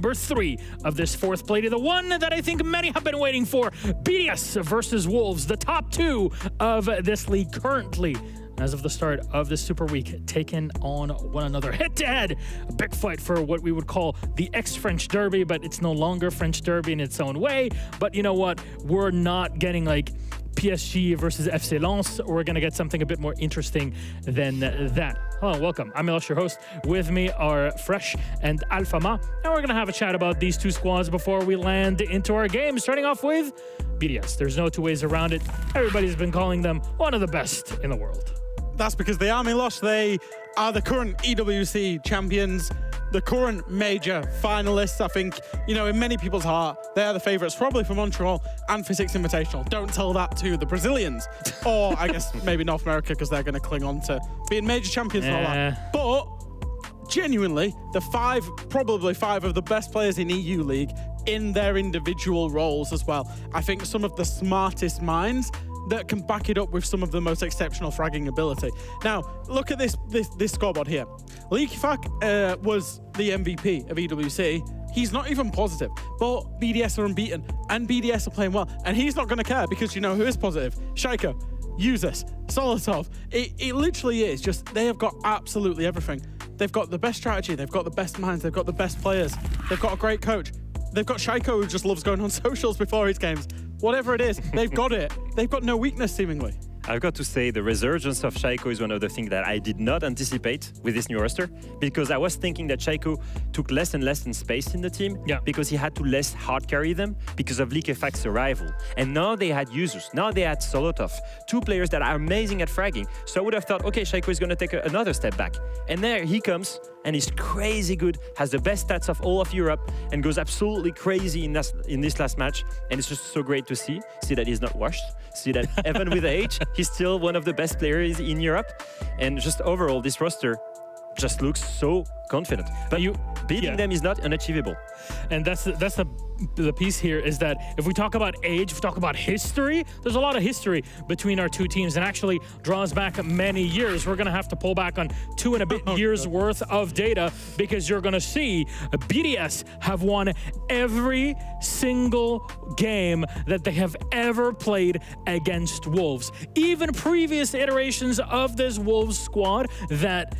number 3 of this fourth play, to the one that I think many have been waiting for. BDS versus Wolves, the top 2 of this league currently, as of the start of this Super Week, taking on one another head-to-head. A big fight for what we would call the ex-French Derby, but it's no longer French Derby in its own way. But you know what? We're not getting like PSG versus FC Lens. We're going to get something a bit more interesting than that. Hello, welcome. I'm Milosh, your host. With me are Fresh and Alfama. And we're going to have a chat about these two squads before we land into our game. Starting off with BDS. There's no two ways around it. Everybody's been calling them one of the best in the world. That's because they are, Milosh. They are the current EWC champions, the current major finalists. I think, you know, in many people's heart, they are the favourites, probably for Montreal and for Six Invitational. Don't tell that to the Brazilians, or I guess maybe North America, because they're going to cling on to being major champions and all that. But genuinely, probably five of the best players in EU League in their individual roles as well. I think some of the smartest minds that can back it up with some of the most exceptional fragging ability. Now, look at this scoreboard here. Leakifak was the MVP of EWC. He's not even positive, but BDS are unbeaten, and BDS are playing well, and he's not going to care because you know who is positive? Shaiko, Uzus, Solotov. It literally is just, they have got absolutely everything. They've got the best strategy, they've got the best minds, they've got the best players, they've got a great coach. They've got Shaiko, who just loves going on socials before his games. Whatever it is, they've got it. They've got no weakness, seemingly. I've got to say the resurgence of Shaiko is one of the things that I did not anticipate with this new roster, because I was thinking that Shaiko took less and less in space in the team because he had to less hard carry them because of Leakifak's arrival. And now they had Uzus, now they had Solotov, two players that are amazing at fragging. So I would have thought, okay, Shaiko is going to take another step back. And there he comes, and he's crazy good, has the best stats of all of Europe, and goes absolutely crazy in this last match. And it's just so great to see that he's not washed, see that even with age, he's still one of the best players in Europe. And just overall, this roster just looks so confident. But beating them is not unachievable. And that's the piece here, is that if we talk about age, if we talk about history, there's a lot of history between our two teams, and actually draws back many years. We're going to have to pull back on 2 and a bit years worth of data, because you're going to see BDS have won every single game that they have ever played against Wolves. Even previous iterations of this Wolves squad that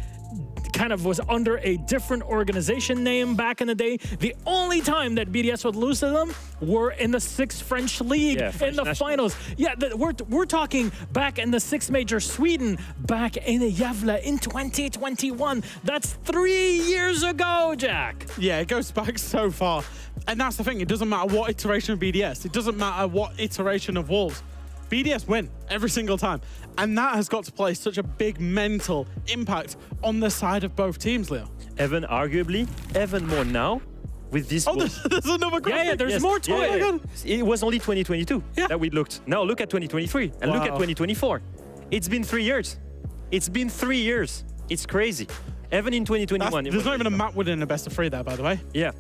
kind of was under a different organization name back in the day. The only time that BDS would lose to them were in the 6th French League in the finals. Yeah, we're talking back in the 6th Major Sweden, back in Gävle in 2021. That's 3 years ago, Jack. Yeah, it goes back so far. And that's the thing, it doesn't matter what iteration of BDS, it doesn't matter what iteration of Wolves. BDS win every single time. And that has got to play such a big mental impact on the side of both teams, Leo. Even arguably, even more now with this. Oh, there's another graphic. Yeah, there's more to it. It was only 2022 that we looked. Now look at 2023 and look at 2024. It's been 3 years. It's been 3 years. It's crazy. Even in 2021. There's not even a map within a best of 3 there, by the way. Yeah.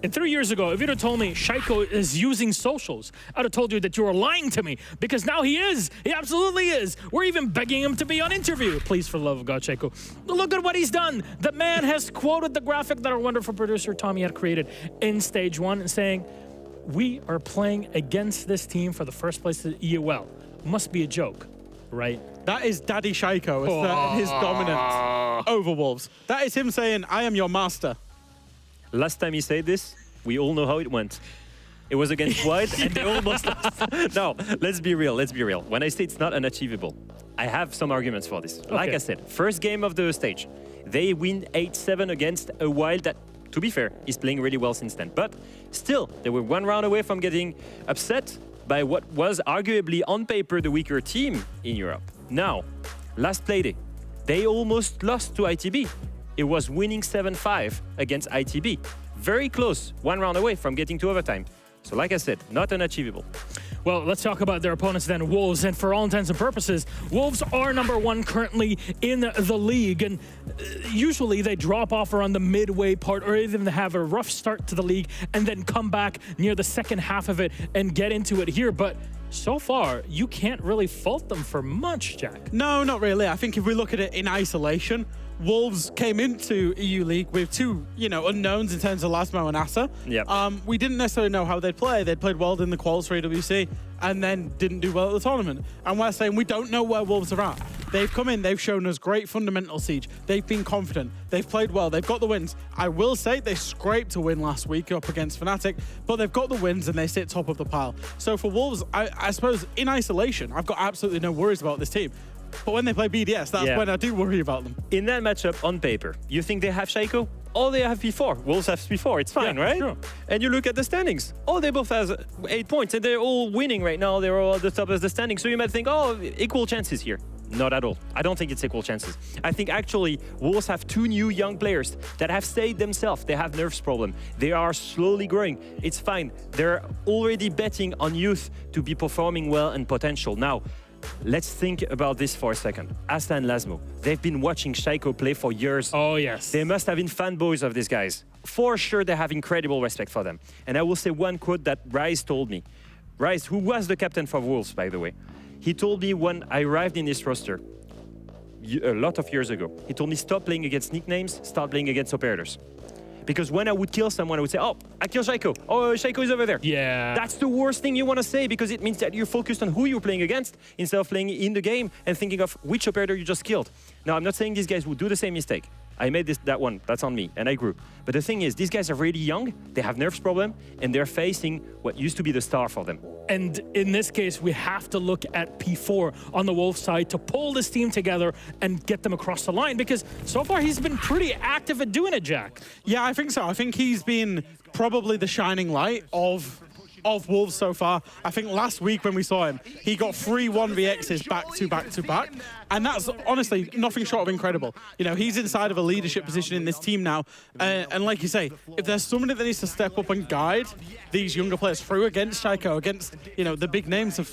And 3 years ago, if you'd have told me Shaiko is using socials, I'd have told you that you were lying to me, because now he is. He absolutely is. We're even begging him to be on interview. Please, for the love of God, Shaiko. Look at what he's done. The man has quoted the graphic that our wonderful producer Tommy had created in Stage 1, and saying, we are playing against this team for the first place in EUL. Must be a joke, right? That is Daddy Shaiko, his dominance over Wolves. That is him saying, I am your master. Last time he said this, we all know how it went. It was against Wild, and they almost lost. No, let's be real, When I say it's not unachievable, I have some arguments for this. Like I said, first game of the stage, they win 8-7 against a Wild that, to be fair, is playing really well since then. But still, they were 1 round away from getting upset by what was arguably on paper the weaker team in Europe. Now, last playday, they almost lost to ITB. It was winning 7-5 against ITB. Very close, 1 round away from getting to overtime. So like I said, not unachievable. Well, let's talk about their opponents then, Wolves. And for all intents and purposes, Wolves are number 1 currently in the league. And usually they drop off around the midway part, or even have a rough start to the league and then come back near the second half of it and get into it here. But so far, you can't really fault them for much, Jack. No, not really. I think if we look at it in isolation, Wolves came into EU League with two, unknowns in terms of Lasmo and Asa. Yep. We didn't necessarily know how they'd play. They'd played well in the quals for AWC and then didn't do well at the tournament. And we're saying we don't know where Wolves are at. They've come in, they've shown us great fundamental siege. They've been confident. They've played well. They've got the wins. I will say they scraped a win last week up against Fnatic, but they've got the wins and they sit top of the pile. So for Wolves, I suppose in isolation, I've got absolutely no worries about this team. But when they play BDS, that's when I do worry about them. In that matchup, on paper, you think they have Shaco? Oh, they have P4. Wolves have P4. It's fine, right? Sure. And you look at the standings. Oh, they both have 8 points, and they're all winning right now. They're all at the top of the standings. So you might think, oh, equal chances here. Not at all. I don't think it's equal chances. I think actually Wolves have 2 new young players that have stayed themselves. They have nerves problem. They are slowly growing. It's fine. They're already betting on youth to be performing well and potential. Now, let's think about this for a second. Asta and Lasmo, they've been watching Shaco play for years. Oh, yes. They must have been fanboys of these guys. For sure, they have incredible respect for them. And I will say one quote that Rise told me. Rise, who was the captain for Wolves, by the way. He told me when I arrived in this roster, a lot of years ago, he told me stop playing against nicknames, start playing against operators. Because when I would kill someone, I would say, oh, I killed Shaco. Oh, Shaco is over there. Yeah. That's the worst thing you want to say because it means that you're focused on who you're playing against instead of playing in the game and thinking of which operator you just killed. Now, I'm not saying these guys would do the same mistake. I made that one, that's on me, and I grew. But the thing is, these guys are really young, they have nerves problem, and they're facing what used to be the star for them. And in this case, we have to look at P4 on the Wolves side to pull this team together and get them across the line, because so far he's been pretty active at doing it, Jack. Yeah, I think so. I think he's been probably the shining light of Wolves so far. I think last week when we saw him, he got 3 1vx's back to back to back. And that's honestly nothing short of incredible. He's inside of a leadership position in this team now. And like you say, if there's somebody that needs to step up and guide these younger players through against Shaco, against, the big names of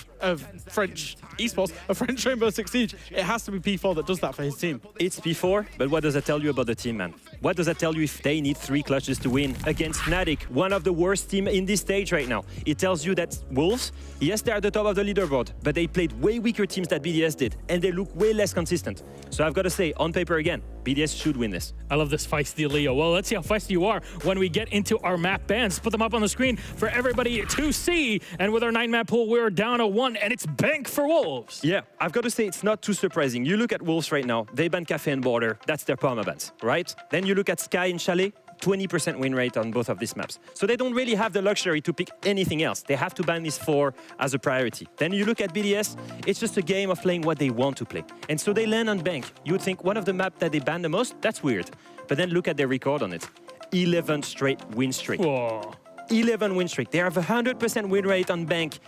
French esports, of French Rainbow Six Siege, it has to be P4 that does that for his team. It's P4, but what does that tell you about the team, man? What does that tell you if they need 3 clutches to win against Fnatic, one of the worst teams in this stage right now? It tells you that Wolves, yes, they're at the top of the leaderboard, but they played way weaker teams than BDS did, and they look way less consistent. So I've got to say, on paper again, BDS should win this. I love this feisty Leo. Well, let's see how feisty you are when we get into our map bans. Put them up on the screen for everybody to see. And with our 9-map pool, we're down to 1, and it's bank for Wolves. Yeah, I've got to say, it's not too surprising. You look at Wolves right now, they ban Cafe and Border. That's their perma bans, right? Then you look at Sky and Chalet, 20% win rate on both of these maps. So they don't really have the luxury to pick anything else. They have to ban these 4 as a priority. Then you look at BDS, it's just a game of playing what they want to play. And so they land on bank. You would think one of the maps that they ban the most, that's weird. But then look at their record on it. 11 straight win streak. Whoa. 11 win streak. They have a 100% win rate on bank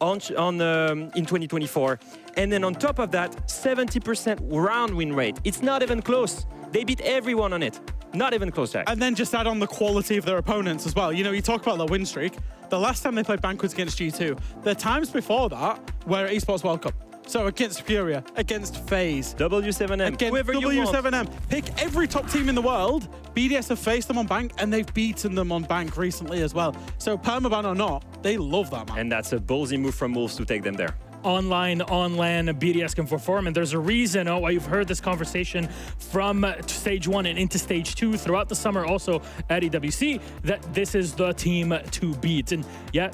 in 2024. And then on top of that, 70% round win rate. It's not even close. They beat everyone on it. Not even close, Jack. And then just add on the quality of their opponents as well. You talk about the win streak. The last time they played Banquets against G2, the times before that were at Esports World Cup. So against Furia, against FaZe, W7M, against whoever you want. W7M. Pick every top team in the world. BDS have faced them on Bank, and they've beaten them on Bank recently as well. So permaban or not, they love that, man. And that's a ballsy move from Wolves to take them there. Online, on LAN, BDS can perform, and there's a reason why you've heard this conversation from stage 1 and into stage 2 throughout the summer, also at EWC, that this is the team to beat. And yeah,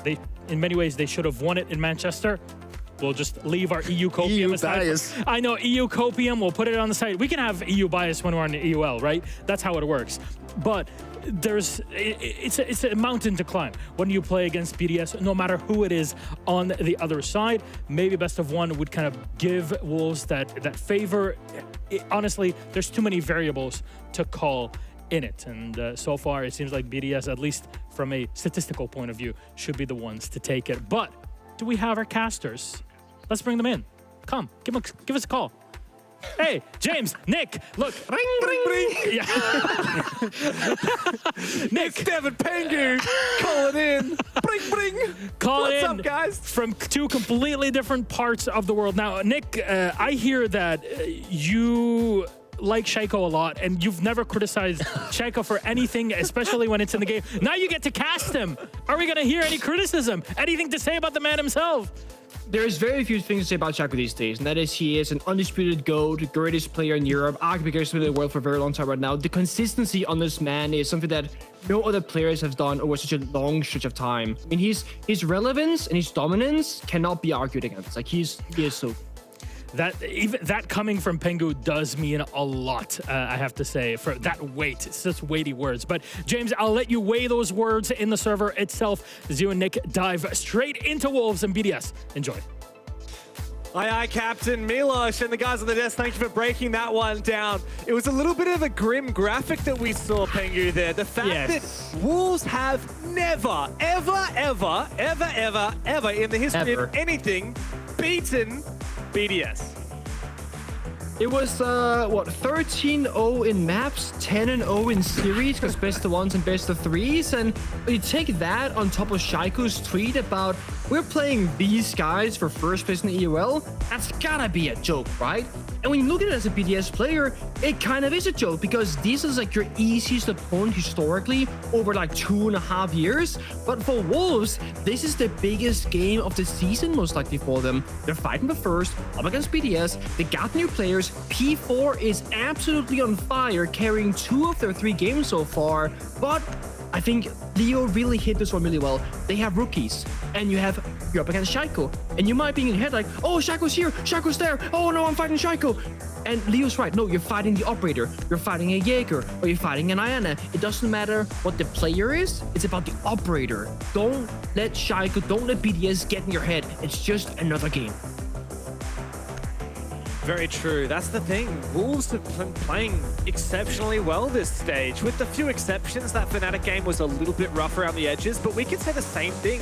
in many ways they should have won it in Manchester. We'll just leave our EU copium aside. Bias. I know, EU copium, we'll put it on the side. We can have EU bias when we're on the EUL, right? That's how it works. But it's a mountain to climb when you play against BDS, no matter who it is on the other side. Maybe best of 1 would kind of give Wolves that favor. Honestly, there's too many variables to call in it. And so far, it seems like BDS, at least from a statistical point of view, should be the ones to take it. But do we have our casters? Let's bring them in. Come, give us a call. Hey, James, Nick, look. Ring, ring, ring. Yeah. Nick. It's Devin Pengu calling in. Bring, bring. What's up, guys? From 2 completely different parts of the world. Now, Nick, I hear that you like Shaco a lot, and you've never criticized Shaco for anything, especially when it's in the game. Now you get to cast him. Are we going to hear any criticism? Anything to say about the man himself? there's very few things to say about Shaco these days, and that is he is an undisputed GOAT, greatest player in Europe, arguably greatest player in the world for a very long time right now. The consistency on this man is something that no other players have done over such a long stretch of time. I mean, his relevance and his dominance cannot be argued against. Like, he is so. That coming from Pengu does mean a lot, I have to say, for that weight. It's just weighty words. But James, I'll let you weigh those words in the server itself. As you and Nick dive straight into Wolves and BDS. Enjoy. Aye, Captain Milosh and the guys on the desk, thank you for breaking that one down. It was a little bit of a grim graphic that we saw, Pengu, there. The fact that Wolves have never, ever in the history of anything beaten BDS. It was, what, 13-0 in maps, 10-0 in series, because best of ones and best of threes. And you take that on top of Shaiko's tweet about, we're playing these guys for first place in the EOL, that's gotta be a joke, right? And when you look at it as a BDS player, it kind of is a joke, because this is like your easiest opponent historically over like 2.5 years. But for Wolves, this is the biggest game of the season, most likely for them. They're fighting the first, up against BDS. They got new players. P4 is absolutely on fire, carrying 2 of their 3 games so far. But I think Leo really hit this one really well. They have rookies, and you're up against Shaiko, and you might be in your head like, oh, Shaiko's here, Shaiko's there, oh no, I'm fighting Shaiko. And Leo's right, no, you're fighting the operator, you're fighting a Jaeger, or you're fighting an Iana. It doesn't matter what the player is, it's about the operator. Don't let Shaiko, don't let BDS get in your head. It's just another game. Very true. That's the thing. Wolves have been playing exceptionally well this stage. With the few exceptions, that Fnatic game was a little bit rough around the edges, but we can say the same thing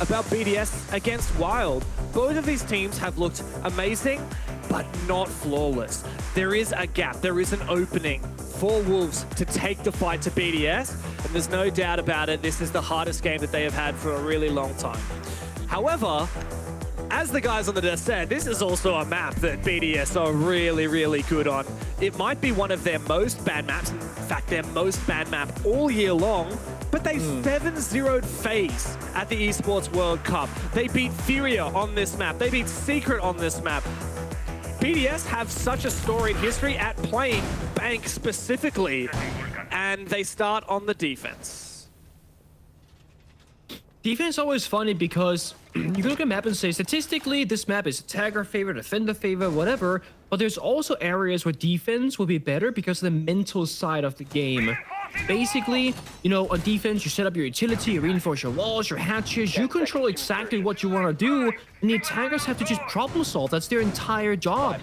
about BDS against Wild. Both of these teams have looked amazing, but not flawless. There is a gap. There is an opening for Wolves to take the fight to BDS, and there's no doubt about it. This is the hardest game that they have had for a really long time. However, as the guys on the desk said, this is also a map that BDS are really, really good on. It might be one of their most banned maps, in fact, their most banned map all year long, but they 7-0'd FaZe at the Esports World Cup. They beat Furia on this map. They beat Secret on this map. BDS have such a storied history at playing Bank specifically, and they start on the defense. Defense is always funny because you can look at a map and say, statistically, this map is attacker favor, defender favor, whatever. But there's also areas where defense will be better because of the mental side of the game. Basically, you know, on defense, you set up your utility, you reinforce your walls, your hatches, you control exactly what you want to do, and the attackers have to just problem solve. That's their entire job.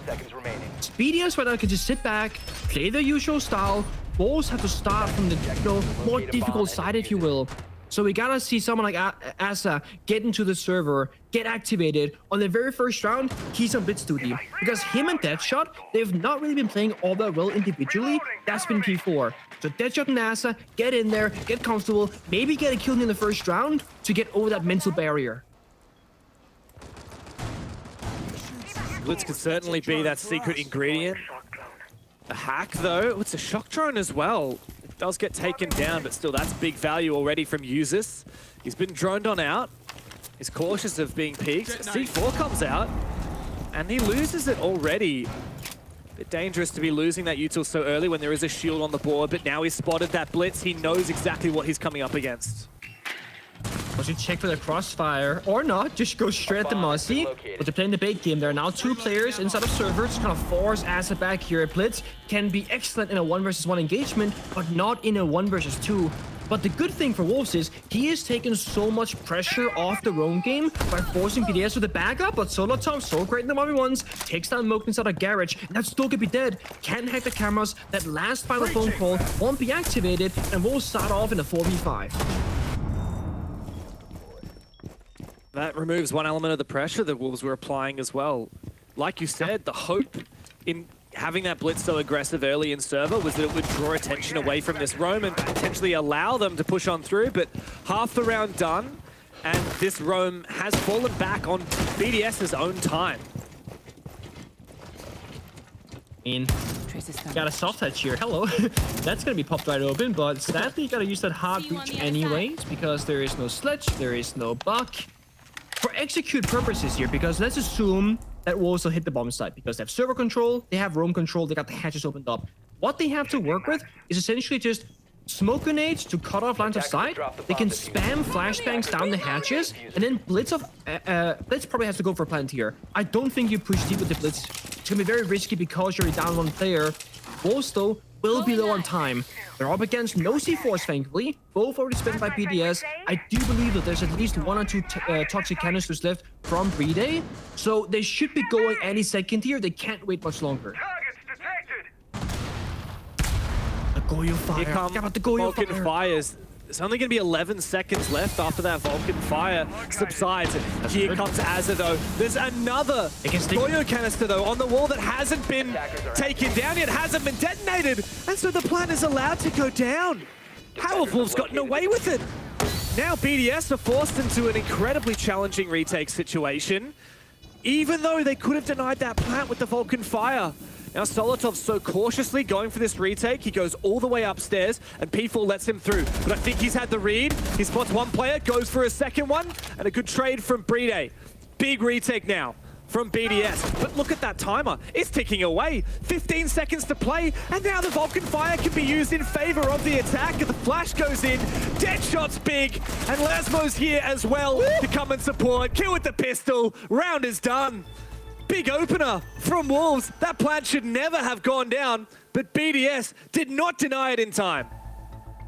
BDS right now can just sit back, play their usual style. Wolves have to start from the more difficult side, if you will. So we gotta see someone like Asa get into the server, get activated. On the very first round, he's on Blitz duty. Because him and Deadshot, they've not really been playing all that well individually. That's been P4. So Deadshot and Asa, get in there, get comfortable, maybe get a kill in the first round to get over that mental barrier. Blitz could certainly be that secret ingredient. The hack, though, it's a shock drone as well. Does get taken down, but still, that's big value already from Usus. He's been droned on out. He's cautious of being peeked. C4 comes out, and he loses it already. Bit dangerous to be losing that util so early when there is a shield on the board, but now he's spotted that blitz. He knows exactly what he's coming up against. Once you check for the crossfire, or not, just go straight at the Mossy. But they're playing the bait game. There are now 2 players inside of servers, kind of force Asa back here. Blitz can be excellent in a 1-versus-1 engagement, but not in a 1-versus-2. But the good thing for Wolves is he is taking so much pressure off the roam game by forcing BDS with a backup, but Solo Tom, so great in the 1v1s, takes down Moke inside of Garage, and that still could be dead. Can't hack the cameras, that last final phone call won't be activated, and Wolves start off in a 4v5. That removes one element of the pressure that Wolves were applying as well. Like you said, the hope in having that blitz so aggressive early in server was that it would draw attention away from this roam and potentially allow them to push on through, but half the round done, and this roam has fallen back on BDS's own time. Got a soft touch here. Hello. That's gonna be popped right open, but sadly you gotta use that hard breach anyways because there is no sledge, there is no buck. for execute purposes here, because let's assume that Wolves will hit the bomb site because they have server control, they have roam control, they got the hatches opened up. What they have to work with is essentially just smoke grenades to cut off lines of sight. They can spam flashbangs down the hatches, and then Blitz probably has to go for a plant here. I don't think you push deep with the Blitz. It's gonna be very risky because you're down one player. Wolves though will be low on time. They're up against no C4s, thankfully. Both already spent by BDS. I do believe that there's at least 1 or 2 toxic canisters left from Brede. So they should be going any second here. They can't wait much longer. The Goyo fire. Here come the Goyo Vulcan fire. fires. There's only going to be 11 seconds left after that Vulcan fire subsides. Here comes Azza though. There's another Goyo canister though on the wall that hasn't been taken down yet, hasn't been detonated. And so the plant is allowed to go down. How have Wolves gotten away with it? Now BDS are forced into an incredibly challenging retake situation, even though they could have denied that plant with the Vulcan fire. Now Solotov's so cautiously going for this retake. He goes all the way upstairs and P4 lets him through. But I think he's had the read. He spots one player, goes for a second one, and a good trade from Brede. Big retake now from BDS. But look at that timer. It's ticking away. 15 seconds to play, and now the Vulcan fire can be used in favor of the attack. The flash goes in, Deadshot's big, and Lasmo's here as well to come and support. Kill with the pistol, round is done. Big opener from Wolves. That plant should never have gone down, but BDS did not deny it in time.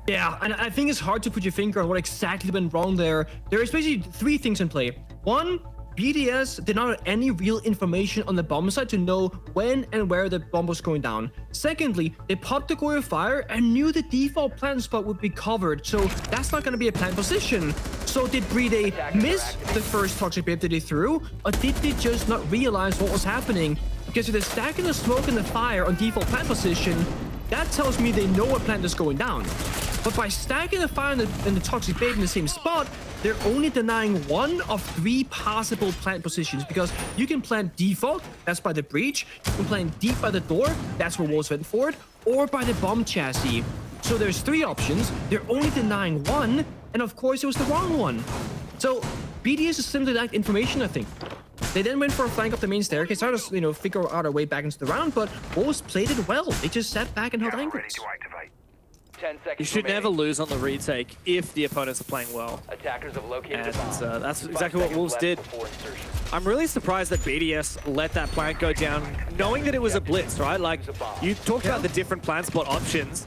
Yeah, and I think it's hard to put your finger on what exactly went wrong there. There is basically 3 things in play. 1, BDS did not have any real information on the bomb site to know when and where the bomb was going down. Secondly, they popped the Goyo fire and knew the default plant spot would be covered, so that's not going to be a plant position. So did Brede miss the first toxic babe that they threw, or did they just not realize what was happening? Because if they're stacking the smoke and the fire on default plant position, that tells me they know what plant is going down. But by stacking the fire and the toxic babe in the same spot, they're only denying 1 of 3 possible plant positions, because you can plant default, that's by the breach, you can plant deep by the door, that's where Wolves went for it, or by the bomb chassis. So there's 3 options, they're only denying 1, and of course it was the wrong one. So BDS is simply lacked information, I think. They then went for a flank up the main staircase, tried to figure out a way back into the round, but Wolves played it well. They just sat back and held angles. You should never lose on the retake if the opponents are playing well. Attackers have located And the bomb. that's exactly what Wolves did. I'm really surprised that BDS let that plant go down, knowing that it was a blitz, right? Like, you talked about the different plant spot options.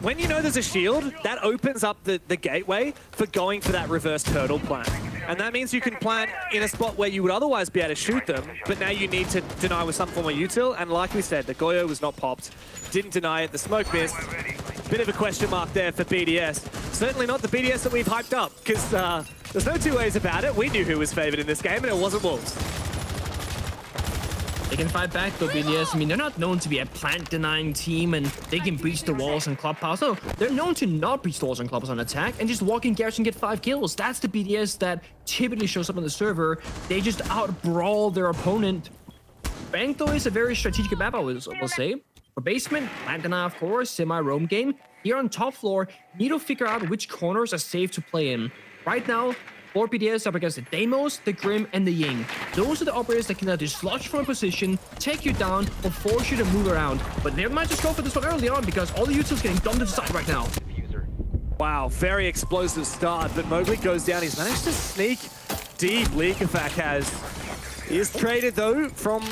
When you know there's a shield, that opens up the gateway for going for that reverse turtle plant. And that means you can plant in a spot where you would otherwise be able to shoot them, but now you need to deny with some form of util. And like we said, the Goyo was not popped, didn't deny it, the smoke missed. Bit of a question mark there for BDS. Certainly not the BDS that we've hyped up, because there's no 2 ways about it. We knew who was favored in this game, and it wasn't Wolves. They can fight back though, BDS. I mean, they're not known to be a plant-denying team and they can breach the walls and clubhouse. No, they're known to not breach the walls and clubhouse on attack and just walk in garrison and get 5 kills. That's the BDS that typically shows up on the server. They just out-brawl their opponent. Bank though is a very strategic map, I will say. For basement, plant deny of course, semi-roam game. Here on top floor, need to figure out which corners are safe to play in. Right now, 4 BDS up against the Deimos, the Grim, and the Ying. Those are the operators that can either dislodge from a position, take you down, or force you to move around. But they might just go for this one early on because all the utils getting dumped to the side right now. Wow, very explosive start, but Mowgli goes down. He's managed to sneak deep. Leakafak has. He is traded though from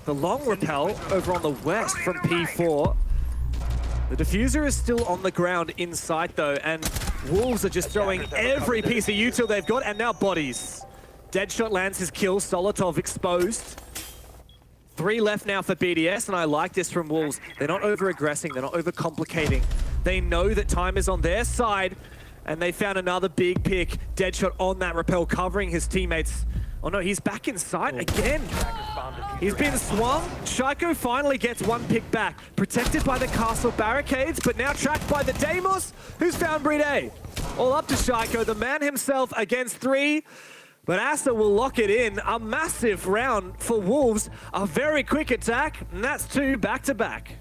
the long rappel over on the west from P4. The diffuser is still on the ground in sight though, and Wolves are just throwing every piece of util they've got, and now bodies. Deadshot lands his kill, Solotov exposed. 3 left now for BDS, and I like this from Wolves. They're not over-aggressing, they're not over-complicating. They know that time is on their side, and they found another big pick. Deadshot on that rappel, covering his teammates. Oh no, he's back in sight again. He's been swung. Shaiko finally gets 1 pick back. Protected by the castle barricades, but now tracked by the Deimos, who's found Brede. All up to Shaiko, the man himself against 3. But Asa will lock it in. A massive round for Wolves. A very quick attack, and that's 2 back-to-back.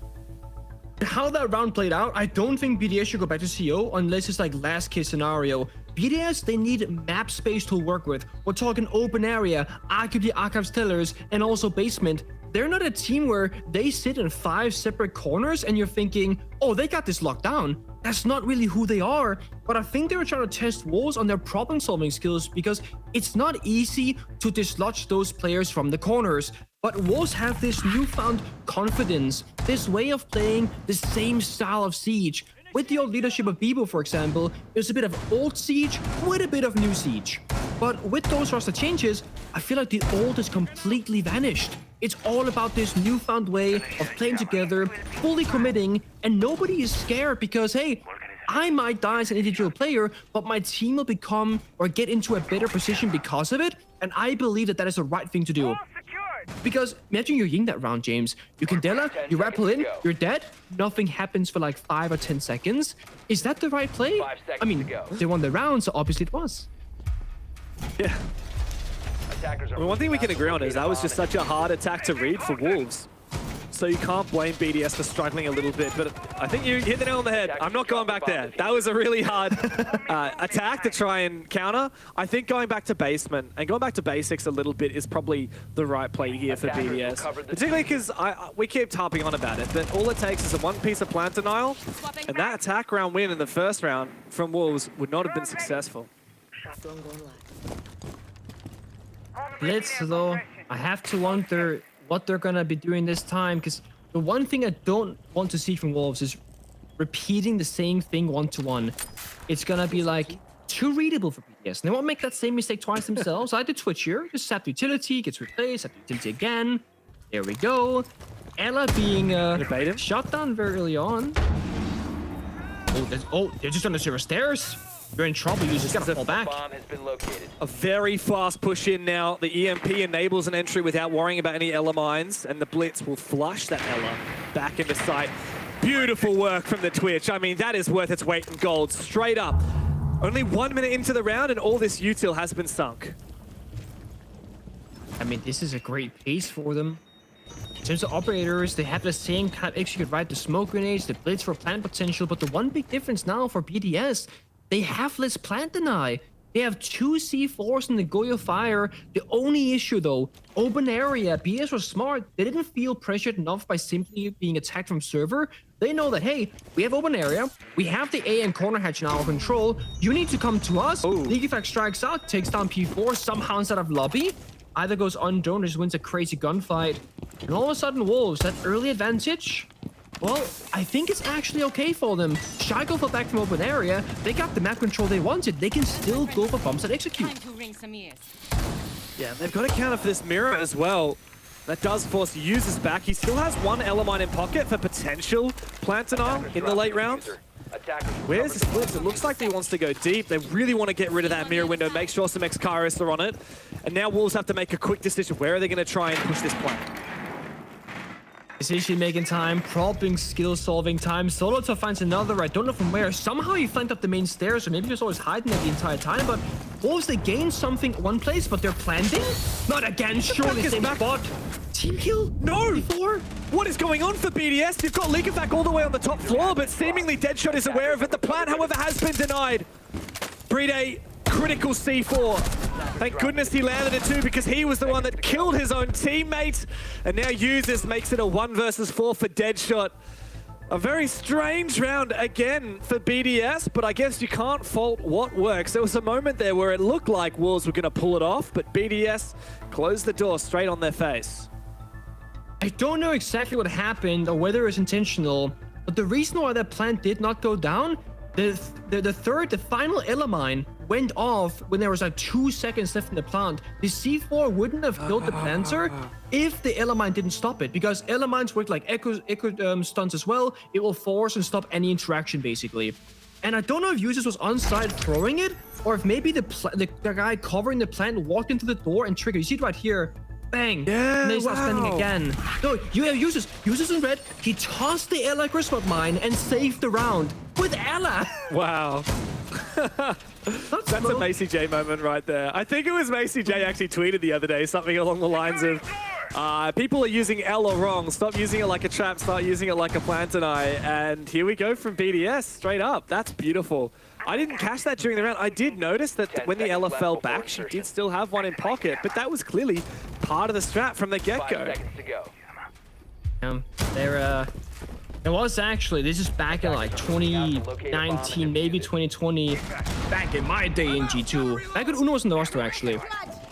How that round played out, I don't think BDS should go back to CO unless it's like last case scenario. BDS, they need map space to work with. We're talking open area, arguably Archives Tellers, and also basement. They're not a team where they sit in 5 separate corners and you're thinking, oh, they got this locked down. That's not really who they are. But I think they were trying to test Wolves on their problem-solving skills because it's not easy to dislodge those players from the corners. But Wolves have this newfound confidence, this way of playing the same style of Siege. With the old leadership of Bibo, for example, there's a bit of old Siege with a bit of new Siege. But with those roster changes, I feel like the old is completely vanished. It's all about this newfound way of playing together, fully committing, and nobody is scared because, hey, I might die as an individual player, but my team will become or get into a better position because of it, and I believe that that is the right thing to do. Because imagine you're Ying that round, James. You can Dela, you rappel in, you're dead, nothing happens for like 5 or 10 seconds. Is that the right play? I mean, they won the round, so obviously it was. Yeah. Well, one thing we can agree on is that was just such a hard attack to read for Wolves. So you can't blame BDS for struggling a little bit, but I think you hit the nail on the head. I'm not going back there. That was a really hard attack to try and counter. I think going back to basement and going back to basics a little bit is probably the right play here for BDS. Particularly because we keep harping on about it, but all it takes is a one piece of plant denial, and that attack round win in the first round from Wolves would not have been successful. Blitz, though, I have to wonder what they're gonna be doing this time, because the one thing I don't want to see from Wolves is repeating the same thing 1-to-1. It's gonna be like too readable for BDS. And they won't make that same mistake twice themselves. I did Twitch here, just sap the utility, gets replaced, sap the utility again. There we go. Ella being shot down very early on. They're just on the server stairs. You're in trouble, you just gotta fall back. A very fast push in now. The EMP enables an entry without worrying about any Ella mines, and the Blitz will flush that Ella back into sight. Beautiful work from the Twitch. I mean, that is worth its weight in gold, straight up. Only 1 minute into the round, and all this util has been sunk. I mean, this is a great pace for them. In terms of operators, they have the same kind of execute, right? The smoke grenades, the Blitz for plant potential, but the one big difference now for BDS, they have less plant deny. They have 2 C4s in the Goyo fire. The only issue though, open area. BDS was smart. They didn't feel pressured enough by simply being attacked from server. They know that, hey, we have open area. We have the A and corner hatch now under control. You need to come to us. Ligifax strikes out, takes down P4, somehow instead of lobby. Either goes undone or just wins a crazy gunfight. And all of a sudden, Wolves, that early advantage, well, I think it's actually okay for them. Shaiko fell back from open area. They got the map control they wanted. They can still go for bombs that execute. Yeah, they've got to counter for this mirror as well. That does force users back. He still has 1 Element in pocket for potential plant denial in the late round. Where's this Blitz? It looks like he wants to go deep. They really want to get rid of that mirror window, make sure some X-Kairos are on it. And now Wolves have to make a quick decision. Where are they going to try and push this plant? Decision-making time, propping, skill-solving time. Solotov finds another, I don't know from where. Somehow he flanked up the main stairs, or maybe he was always hiding there the entire time, but Wolves, they gained something at one place, but they're planting? Not again, surely same spot. Team kill? No! Before? What is going on for BDS? You've got Ligifax all the way on the top floor, but seemingly Deadshot is aware of it. The plant, however, has been denied. Brede, critical C4. Thank goodness he landed it too, because he was the one that killed his own teammate. And now Users makes it a 1 versus 4 for Deadshot. A very strange round again for BDS, but I guess you can't fault what works. There was a moment there where it looked like Wolves were going to pull it off, but BDS closed the door straight on their face. I don't know exactly what happened or whether it was intentional, but the reason why that plant did not go down, the final Ella mine went off when there was like 2 seconds left in the plant. The C4 wouldn't have killed the planter if the Ella mine didn't stop it, because Ella mines work like echo stunts as well. It will force and stop any interaction basically. And I don't know if Users was on side throwing it, or if maybe the guy covering the plant walked into the door and triggered. You see it right here. Bang! Yeah, and then he's not standing again. No, you have Users. Users in red. He tossed the Ella Griswold mine and saved the round with Ella. Wow. That's a Macy J moment right there. I think it was Macy J actually tweeted the other day something along the lines of, People are using Ela wrong. Stop using it like a trap, start using it like a Plantanai. And here we go from BDS, straight up. That's beautiful. I didn't catch that during the round. I did notice that when the Ela fell back, she did still have one in pocket, but that was clearly part of the strat from the get-go. It was actually, this is back in like 2019, maybe 2020, back in my day in G2. Back when Uno was in the roster, actually.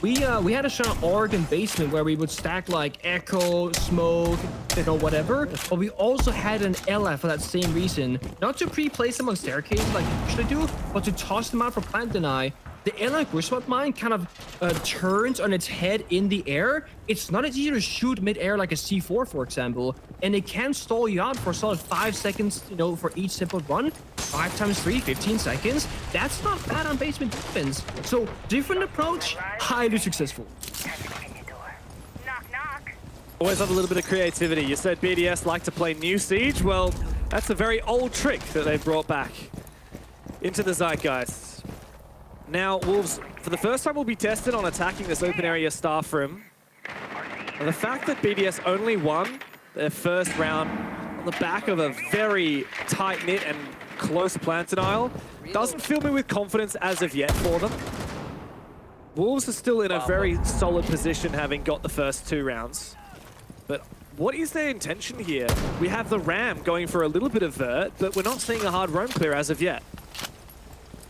We had a shot Oregon basement where we would stack like Echo, Smoke, you know, whatever. But we also had an Ela for that same reason. Not to pre-place them on staircases like you usually do, but to toss them out for plant deny. The Ela Griswold mine kind of turns on its head in the air. It's not as easy to shoot mid-air like a C4, for example. And it can stall you out for a solid 5 seconds, you know, for each simple run. 5 times 3, 15 seconds. That's not bad on basement defense. So, different approach, highly successful. Always have a little bit of creativity. You said BDS like to play New Siege. Well, that's a very old trick that they've brought back into the zeitgeist. Now, Wolves, for the first time, will be tested on attacking this open area staff room. And the fact that BDS only won their first round on the back of a very tight-knit and close plant denial doesn't fill me with confidence as of yet for them. Wolves are still in a very solid position, having got the first 2 rounds. But what is their intention here? We have the Ram going for a little bit of vert, but we're not seeing a hard roam clear as of yet.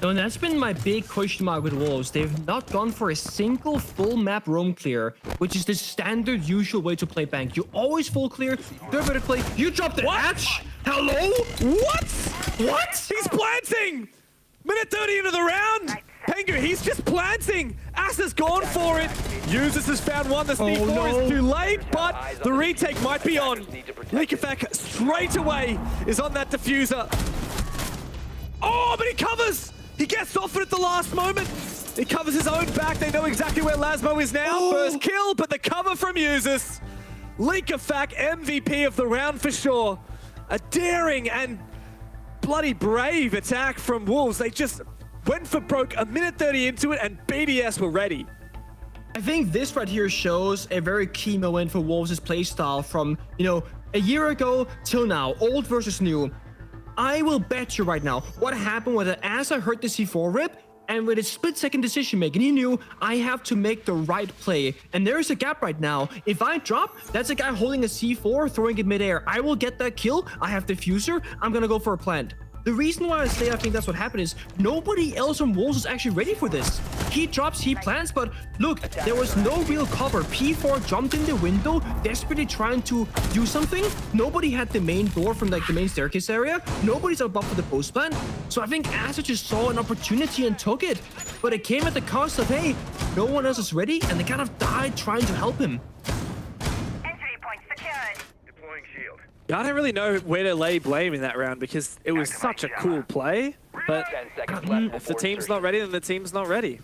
No, and that's been my big question mark with Wolves. They've not gone for a single full map roam clear, which is the standard usual way to play bank. You always full clear, they're better play. You dropped the hatch? Hello? What? He's planting! Minute 30 into the round! Pengu, he's just planting! Ass has gone for it! Users has found one, the C4 is too late, but the retake might be on. Likafak straight away is on that diffuser. Oh, but he covers! He gets off it at the last moment. He covers his own back. They know exactly where Lasmo is now. First kill, but the cover from Users. Likafak, MVP of the round for sure. A daring and bloody brave attack from Wolves. They just went for broke a minute 30 into it, and BDS were ready. I think this right here shows a very key moment for Wolves' playstyle from, you know, a year ago till now, old versus new. I will bet you right now what happened was that as I heard the C4 rip, and with a split-second decision making, he knew I have to make the right play. And there is a gap right now. If I drop, that's a guy holding a C4, throwing it midair. I will get that kill. I have diffuser. I'm gonna go for a plant. The reason why I say I think that's what happened is nobody else on Wolves was actually ready for this. He drops, he plants, but look, there was no real cover. P4 jumped in the window, desperately trying to do something. Nobody had the main door from like the main staircase area. Nobody's above for the post plant. So I think Asa just saw an opportunity and took it. But it came at the cost of, hey, no one else is ready, and they kind of died trying to help him. Entry point secured. Deploying shield. I don't really know where to lay blame in that round because it was such a cool play, but if the team's not ready, then the team's not ready.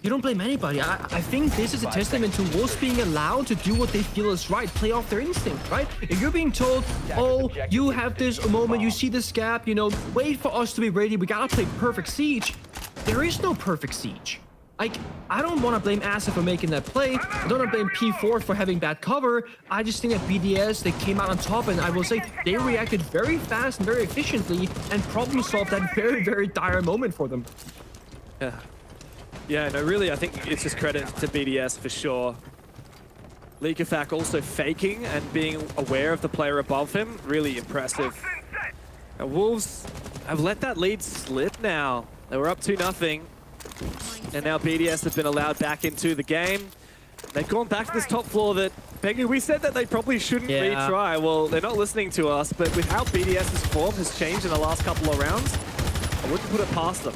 You don't blame anybody. I think this is a testament to Wolves being allowed to do what they feel is right, play off their instinct, right? If you're being told, oh, you have this moment, you see this gap, you know, wait for us to be ready, we gotta play perfect siege. There is no perfect siege. Like, I don't want to blame Asa for making that play. I don't want to blame P4 for having bad cover. I just think that BDS, they came out on top, and I will say they reacted very fast and very efficiently and problem solved that very, very dire moment for them. Yeah, no, really, I think it's just credit to BDS for sure. Likafak also faking and being aware of the player above him, really impressive. And Wolves have let that lead slip now. They were up 2-0. And now BDS have been allowed back into the game. They've gone back to this top floor that, Pengu, we said that they probably shouldn't retry. Well, they're not listening to us, but with how BDS's form has changed in the last couple of rounds, I wouldn't put it past them.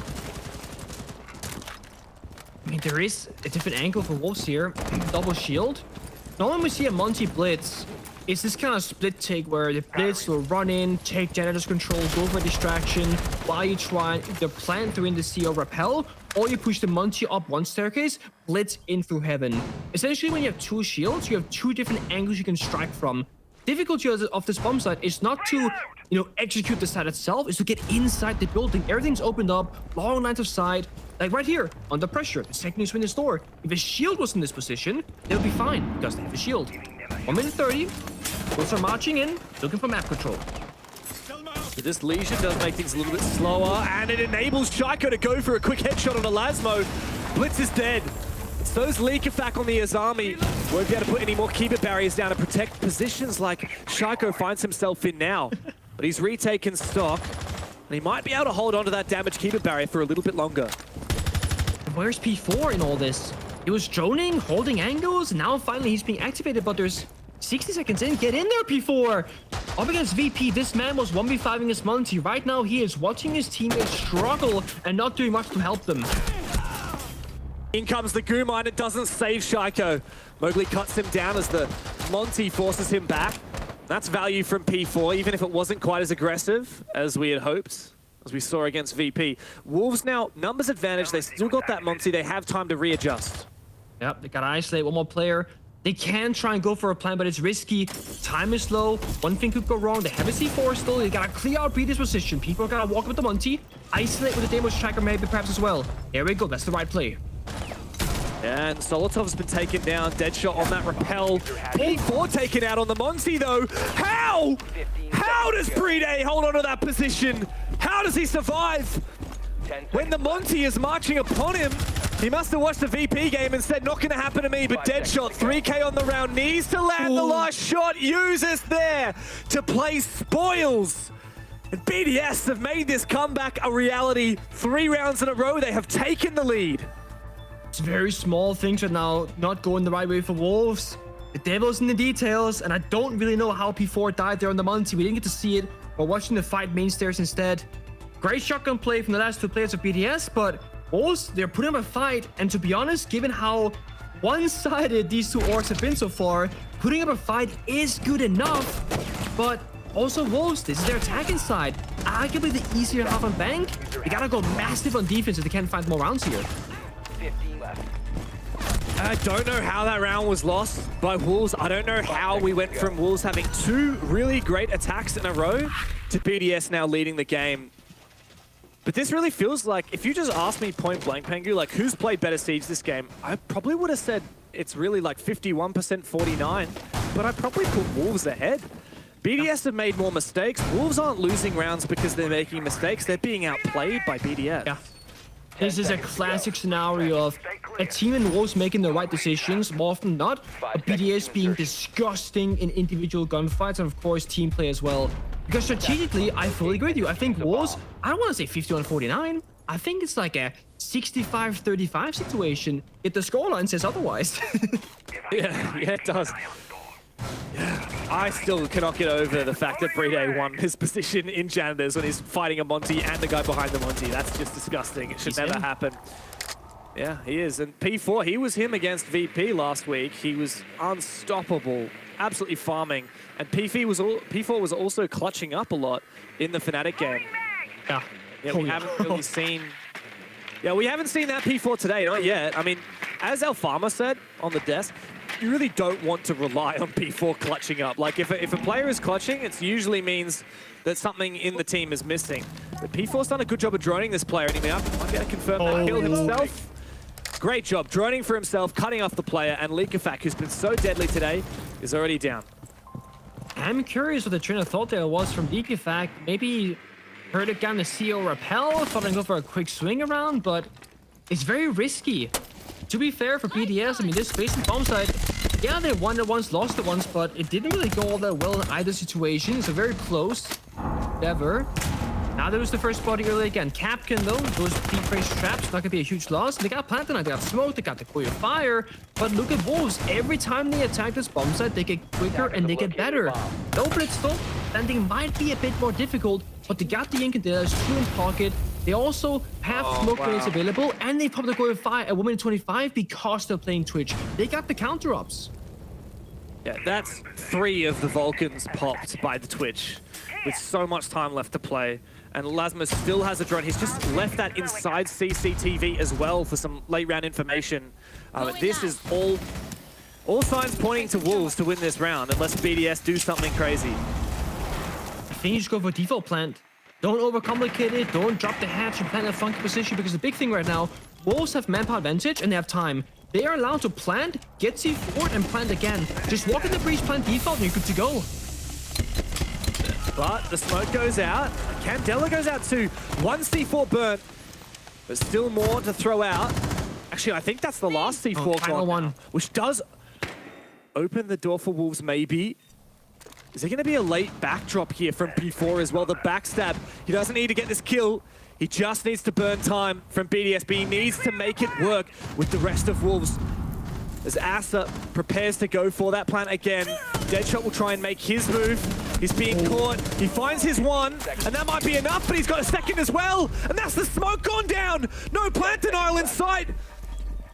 I mean, there is a different angle for Wolves here. Double shield. Normally we see a Monty Blitz. It's this kind of split take where the Blitz will run in, take Janitor's control, go for a distraction, while you try either plant through in the sea or repel, or you push the Monty up one staircase, Blitz in through heaven. Essentially, when you have 2 shields, you have 2 different angles you can strike from. Difficulty of this bomb site is not to, you know, execute the site itself, is to get inside the building. Everything's opened up, long lines of sight, like right here, under pressure. The second you swing this door, if a shield was in this position, they'll be fine, because they have a shield. 1 minute 30. Wolves are marching in, looking for map control. This lesion does make things a little bit slower, and it enables Shaiko to go for a quick headshot on Elasmo. Blitz is dead. It's those Leakafak on the Azami won't be able to put any more keeper barriers down to protect positions like Shaiko finds himself in now. But he's retaken stock, and he might be able to hold on to that damage keeper barrier for a little bit longer. Where's P4 in all this? He was droning, holding angles, and now finally he's being activated, but there's 60 seconds in. Get in there, P4! Up against VP, this man was 1v5ing his Monty. Right now, he is watching his teammates struggle and not doing much to help them. In comes the Goo Mine. It doesn't save Shaiko. Mowgli cuts him down as the Monty forces him back. That's value from P4, even if it wasn't quite as aggressive as we had hoped, as we saw against VP. Wolves now, numbers advantage. They still got that Monty. They have time to readjust. Yep, they gotta isolate one more player. They can try and go for a plan, but it's risky. Time is low. One thing could go wrong. They have a C4 still. They gotta clear out BDS position. People gotta walk with the Monty. Isolate with the damage tracker maybe perhaps as well. There we go. That's the right play. And Solotov's been taken down. Deadshot on that rappel. P4 taken out on the Monty though. How? How does Brede hold on to that position? How does he survive? When the Monty is marching upon him, he must have watched the VP game and said, not gonna happen to me, but Deadshot, 3K on the round, needs to land the last shot, uses there to play spoils. And BDS have made this comeback a reality. 3 rounds in a row, they have taken the lead. It's very small things right now, not going the right way for Wolves. The devil's in the details, and I don't really know how P4 died there on the Monty. We didn't get to see it. We're watching the fight main stairs instead. Great shotgun play from the last 2 players of BDS, but Wolves, they're putting up a fight, and to be honest, given how one-sided these 2 orgs have been so far, putting up a fight is good enough, but also Wolves, this is their attacking side. Arguably the easier half on bank. They gotta go massive on defense if they can't find more rounds here. 15 left. I don't know how that round was lost by Wolves. I don't know how we went from Wolves having 2 really great attacks in a row to BDS now leading the game. But this really feels like, if you just asked me point blank, Pengu, like who's played better Siege this game, I probably would have said it's really like 51%, 49, but I'd probably put Wolves ahead. BDS have made more mistakes. Wolves aren't losing rounds because they're making mistakes. They're being outplayed by BDS. Yeah. This is a classic scenario of a team in Wolves making the right decisions, more often than not, but BDS being disgusting in individual gunfights, and of course team play as well. Because strategically, I fully agree with you. I think Wolves, I don't want to say 51-49. I think it's like a 65-35 situation, if the scoreline says otherwise. Yeah, it does. Yeah, I still cannot get over the fact that Brede won his position in Janitors when he's fighting a Monty and the guy behind the Monty. That's just disgusting. It should never happen. Yeah, he is. And P4, he was him against VP last week. He was unstoppable, absolutely farming. And P4 was also clutching up a lot in the Fnatic game. Yeah, we haven't really seen... Yeah, we haven't seen that P4 today, not yet. I mean, as Alfama said on the desk, you really don't want to rely on P4 clutching up. Like, if a player is clutching, it usually means that something in the team is missing. But P4's done a good job of droning this player, and he might be able to confirm that kill himself. Great job, droning for himself, cutting off the player, and Leakafak, who's been so deadly today, is already down. I'm curious what the train of thought there was from Leakafak. Maybe heard it down the CO rappel, thought I'd go for a quick swing around, but it's very risky. To be fair for BDS, I mean, this space and bomb side, yeah, they won it once, lost it once, but it didn't really go all that well in either situation. So very close. Never. Now there was the first body early again. Capcan though, those deep-range traps, not gonna be a huge loss. They got planted, they got smoke, they got the coil fire. But look at Wolves, every time they attack this bomb site, they get quicker and they get better. No blitz though, landing might be a bit more difficult, but they got the ink and there's 2 in pocket. They also have smoke grenades available, and they popped the coil fire at 1:25 because they're playing Twitch. They got the counter-ups. Yeah, that's 3 of the Vulcans popped by the Twitch with so much time left to play. And Lasmus still has a drone. He's just left that inside CCTV as well for some late round information. This is all signs pointing to Wolves to win this round unless BDS do something crazy. I think you just go for default plant. Don't overcomplicate it. Don't drop the hatch and plant a funky position, because the big thing right now, Wolves have manpower advantage and they have time. they are allowed to plant, get C4, and plant again. Just walk in the breach, plant default, and you're good to go. But the smoke goes out. Candela goes out too. 1 C4 burnt, but still more to throw out. Actually, I think that's the last C4 final one. Which does open the door for Wolves, maybe. Is there going to be a late backdrop here from P4 as well? The backstab. He doesn't need to get this kill. He just needs to burn time from BDS, but he needs to make it work with the rest of Wolves. As Asa prepares to go for that plant again, Deadshot will try and make his move. He's being caught. He finds his one, and that might be enough, but he's got a second as well. And that's the smoke gone down. No plant denial in sight.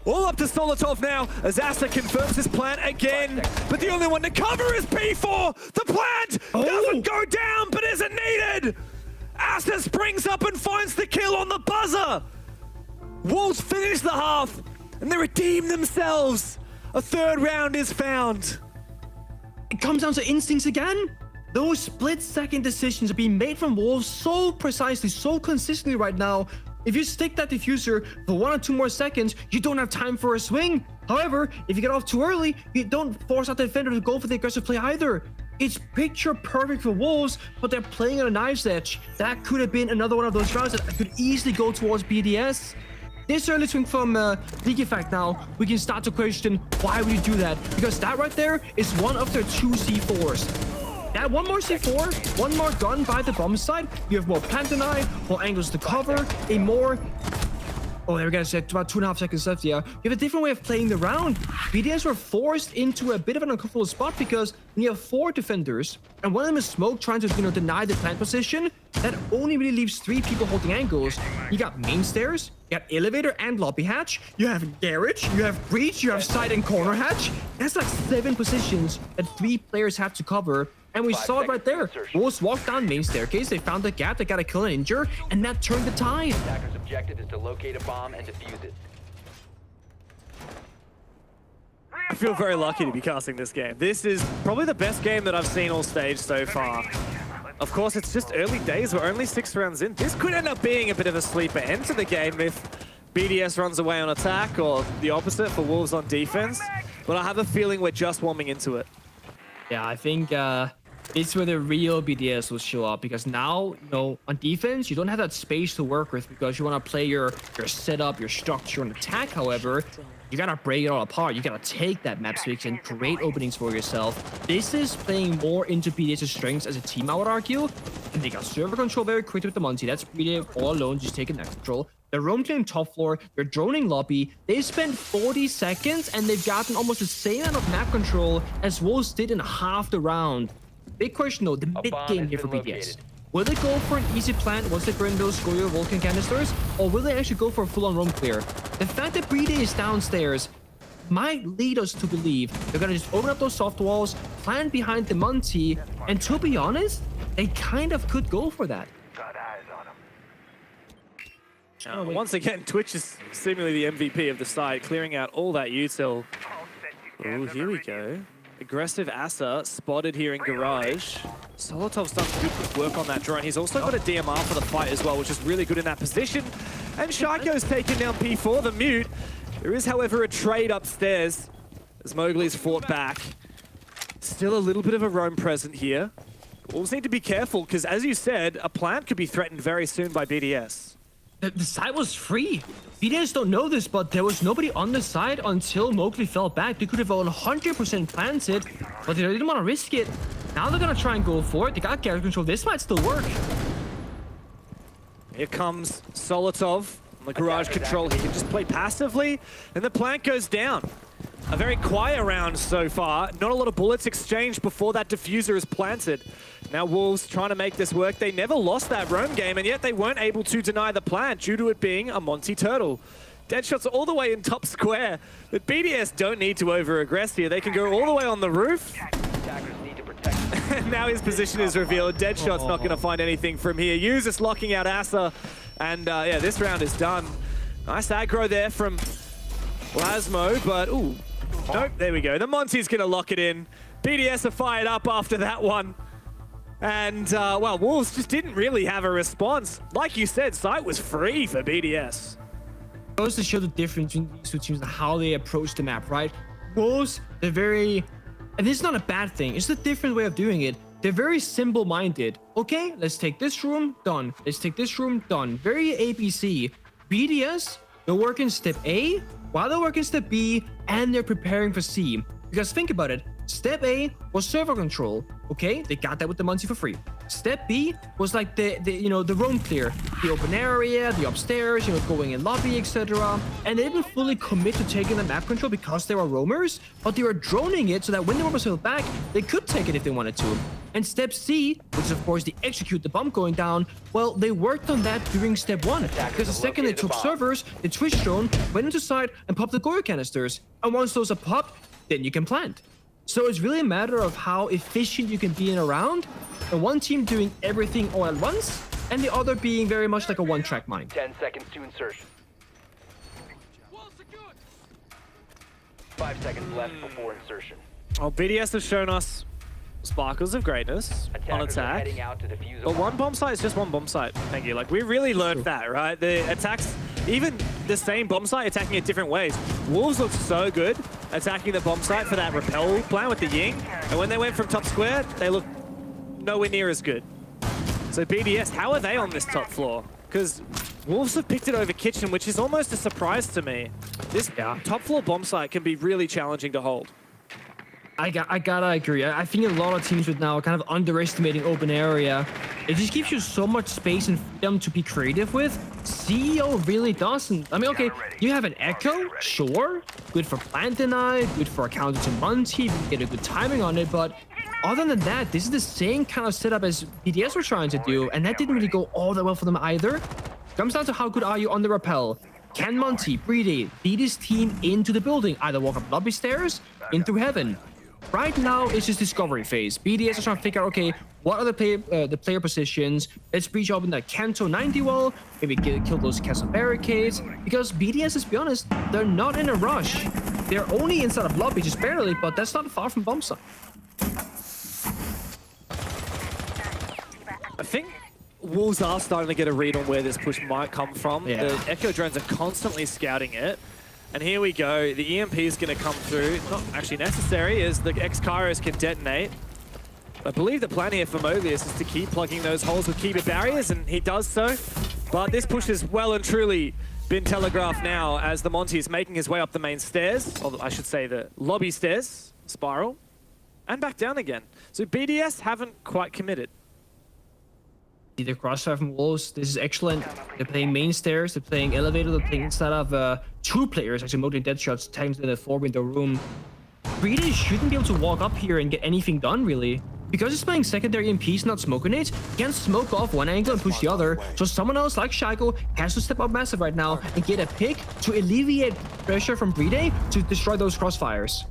All up to Solotov now, as Asa confirms his plant again. But the only one to cover is P4. The plant doesn't go down, but isn't needed. Asa springs up and finds the kill on the buzzer. Wolves finish the half, and they redeem themselves. A third round is found. It comes down to instincts again. Those split-second decisions are being made from Wolves so precisely, so consistently right now. If you stick that diffuser for 1 or 2 more seconds, you don't have time for a swing. However, if you get off too early, you don't force out the defender to go for the aggressive play either. It's picture perfect for Wolves, but they're playing on a knife's edge. That could have been another one of those rounds that could easily go towards BDS. This early swing from League Effect now, we can start to question, why would you do that? Because that right there is one of their 2 C4s. That one more C4, one more gun by the bomb side, you have more plant deny, more angles to cover, a more... Oh, there we go, about 2.5 seconds left, yeah. You have a different way of playing the round. BDS were forced into a bit of an uncomfortable spot because when you have 4 defenders, and one of them is Smoke trying to, deny the plant position, that only really leaves 3 people holding angles. You got main stairs, you got elevator and lobby hatch, you have garage, you have breach, you have side and corner hatch. That's like 7 positions that 3 players have to cover. And we saw it right there. Wolves walked down main staircase, they found the gap, they got a kill and injure, and that turned the tide. Attacker's objective is to locate a bomb and defuse it. I feel very lucky to be casting this game. This is probably the best game that I've seen all stage so far. Of course, it's just early days. We're only 6 rounds in. This could end up being a bit of a sleeper end to the game if BDS runs away on attack or the opposite for Wolves on defense. But I have a feeling we're just warming into it. Yeah, I think it's where the real BDS will show up, because now, on defense, you don't have that space to work with because you want to play your setup, your structure, and attack. However, you gotta break it all apart. You gotta take that map space and create openings for yourself. This is playing more into BDS's strengths as a team, I would argue. And they got server control very quickly with the Monty. That's BDS all alone, just taking that control. They're roam clearing top floor, they're droning lobby. They've spent 40 seconds and they've gotten almost the same amount of map control as Wolves did in half the round. Big question though, the mid game here for BDS. Located. Will they go for an easy plant once they burn those Goyo Vulcan canisters, or will they actually go for a full-on roam clear? The fact that BD is downstairs might lead us to believe they're gonna just open up those soft walls, plant behind the Monty, and to be honest, they kind of could go for that. Got eyes on them. Once again, Twitch is seemingly the MVP of the side, clearing out all that util. All set to Oh, gas here we on the go. Aggressive Asa spotted here in garage. Solotov's done good work on that drone. He's also got a DMR for the fight as well, which is really good in that position. And Shaiko's taken down P4, the mute. There is, however, a trade upstairs as Mowgli's fought back. Still a little bit of a roam present here. Wolves need to be careful because, as you said, a plant could be threatened very soon by BDS. The side was free. BDS don't know this, but there was nobody on the side until Mowgli fell back. They could have 100% planted, but they didn't want to risk it. Now they're going to try and go for it. They got garage control. This might still work. Here comes Solotov on the garage control. He can just play passively, and the plant goes down. A very quiet round so far. Not a lot of bullets exchanged before that diffuser is planted. Now Wolves trying to make this work. They never lost that roam game, and yet they weren't able to deny the plant due to it being a Monty Turtle. Deadshot's all the way in top square, but BDS don't need to over-aggress here. They can go all the way on the roof. Attackers need to protect. And now his position is revealed. Deadshot's not going to find anything from here. Usus locking out Asa, and yeah, this round is done. Nice aggro there from Lasmo, but ooh. Nope, there we go. The Monty's going to lock it in. BDS are fired up after that one. And, well, Wolves just didn't really have a response. Like you said, site was free for BDS. goes to show the difference between these two teams and how they approach the map, right? Wolves, they're very, and this is not a bad thing, it's a different way of doing it. They're very simple-minded. Okay, let's take this room, done. Let's take this room, done. Very ABC. BDS, they're working step A, while they're working step B, and they're preparing for C. Because think about it, step A was server control. Okay, they got that with the Monty for free. Step B was like the roam clear, the open area, the upstairs, going in lobby, etc. And they didn't fully commit to taking the map control because they were roamers, but they were droning it so that when the roamers fell back, they could take it if they wanted to. And step C, which is of course the execute the bomb going down, well, they worked on that during step 1. Because the second they took servers, they twitch drone, went into side, and popped the Goyo canisters. And once those are popped, then you can plant. So it's really a matter of how efficient you can be in a round, and one team doing everything all at once, and the other being very much like a one-track mind. 10 seconds to insertion. 5 seconds left before insertion. Oh, BDS have shown us sparkles of greatness on Attackers are attack. heading out to defuse a But bomb. one bomb site is just one bomb site. Thank you. Like, we really learned that, right? The attacks, even the same bomb site, attacking it different ways. Wolves looked so good attacking the bomb site for that repel plan with the Ying. And when they went from top square, they looked nowhere near as good. So BDS, how are they on this top floor? Because Wolves have picked it over Kitchen, which is almost a surprise to me. This top floor bomb site can be really challenging to hold. I gotta agree. I think a lot of teams right now are kind of underestimating open area. It just gives you so much space and freedom to be creative with. CEO really doesn't. I mean, okay, you have an Echo, sure. Good for plant deny, good for a counter to Monty, you can get a good timing on it, but other than that, this is the same kind of setup as BDS were trying to do, and that didn't really go all that well for them either. Comes down to how good are you on the rappel. Can Monty, Brede, lead his team into the building, either walk up lobby stairs, in through heaven? Right now, it's just discovery phase. BDS is trying to figure out, okay, what are the player positions? Let's breach open that Kanto 90 wall, maybe kill those castle barricades, because BDS, let's be honest, they're not in a rush. They're only inside of lobby, just barely, but that's not far from bomb site. I think Wolves are starting to get a read on where this push might come from. Yeah. The Echo drones are constantly scouting it. And here we go. The EMP is going to come through. Not actually necessary, as the X-Kairos can detonate. I believe the plan here for Mobius is to keep plugging those holes with Keeper barriers, and he does so. But this push has well and truly been telegraphed now as the Monty is making his way up the main stairs, or I should say the lobby stairs, spiral, and back down again. So BDS haven't quite committed. The crossfire from Wolves, this is excellent. They're playing main stairs, they're playing elevator, they're playing inside of 2 players, actually multi dead shots, tagging to the 4-window room. Brede shouldn't be able to walk up here and get anything done, really. Because he's playing secondary EMPs, not smoke grenades, he can smoke off one angle and push the other. So someone else like Shaiko has to step up massive right now and get a pick to alleviate pressure from Brede to destroy those crossfires.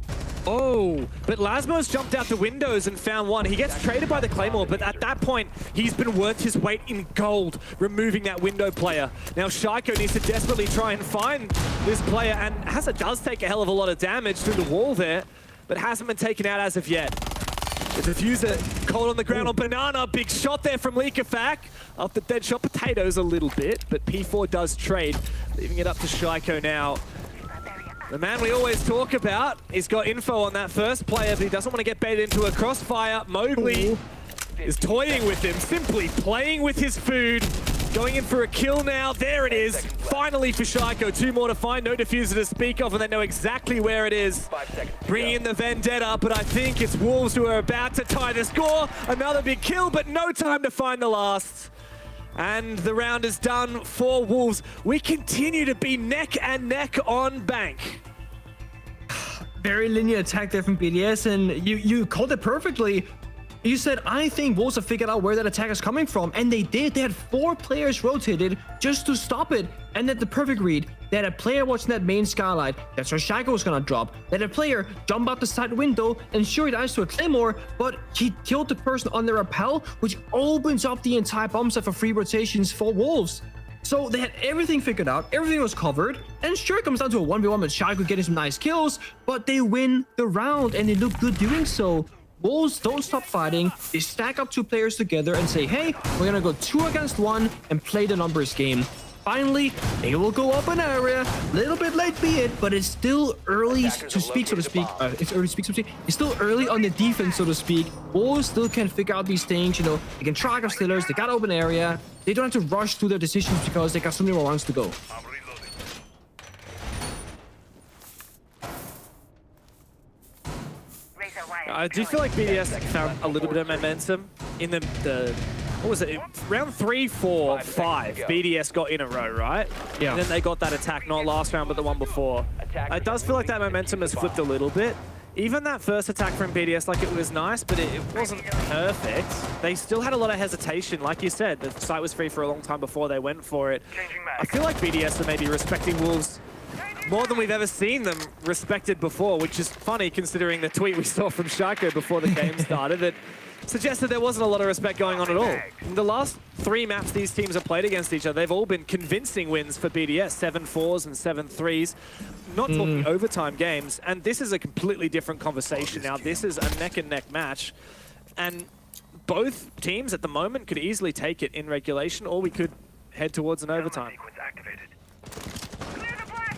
Oh, but Lasmos jumped out the windows and found one. He gets traded by the Claymore, but at that point, he's been worth his weight in gold, removing that window player. Now Shaiko needs to desperately try and find this player, and Hazard does take a hell of a lot of damage through the wall there, but hasn't been taken out as of yet. The diffuser cold on the ground on Banana. Big shot there from Leakafak. Up the dead shot potatoes a little bit, but P4 does trade, leaving it up to Shaiko now. The man we always talk about, he's got info on that first player, but he doesn't want to get baited into a crossfire. Mowgli is toying with him, simply playing with his food. Going in for a kill now. There it is. Finally for Shaiko. 2 more to find. No diffuser to speak of, and they know exactly where it is. Bringing in the Vendetta, but I think it's Wolves who are about to tie the score. Another big kill, but no time to find the last. And the round is done for Wolves. We continue to be neck and neck on Bank. Very linear attack there from BDS, and you called it perfectly. You said, I think Wolves have figured out where that attack is coming from, and they did. They had 4 players rotated just to stop it, and that's the perfect read. They had a player watching that main skylight. That's where Shaiko was gonna drop. They had a player jump out the side window, and sure, he dies to a Claymore, but he killed the person on the rappel, which opens up the entire bomb set for free rotations for Wolves. So they had everything figured out, everything was covered, and sure, it comes down to a 1v1 with Shaiko getting some nice kills, but they win the round, and they look good doing so. Wolves don't stop fighting. They stack up 2 players together and say, hey, we're gonna go 2 against 1 and play the numbers game. finally, they will go up an area. Little bit late be it, but it's still early to speak, so to speak. It's early to speak, so to speak. It's still early on the defense, so to speak. Wolves still can figure out these things, you know. They can track our Steelers, they got open area. They don't have to rush through their decisions because they got so many more rounds to go. I do feel like BDS found a little bit of momentum in the what was it? Round 3, 4, 5. BDS got in a row, right? Yeah. And then they got that attack, not last round, but the one before. It does feel like that momentum has flipped a little bit. Even that first attack from BDS, like, it was nice, but it wasn't perfect. They still had a lot of hesitation. Like you said, the site was free for a long time before they went for it. I feel like BDS are maybe respecting Wolves more than we've ever seen them respected before, which is funny considering the tweet we saw from Shaiko before the game started that suggested there wasn't a lot of respect going on at all. In the last 3 maps these teams have played against each other, they've all been convincing wins for BDS, 7-4s and 7-3s. Not talking overtime games, and this is a completely different conversation now. This is a neck-and-neck match, and both teams at the moment could easily take it in regulation, or we could head towards an overtime.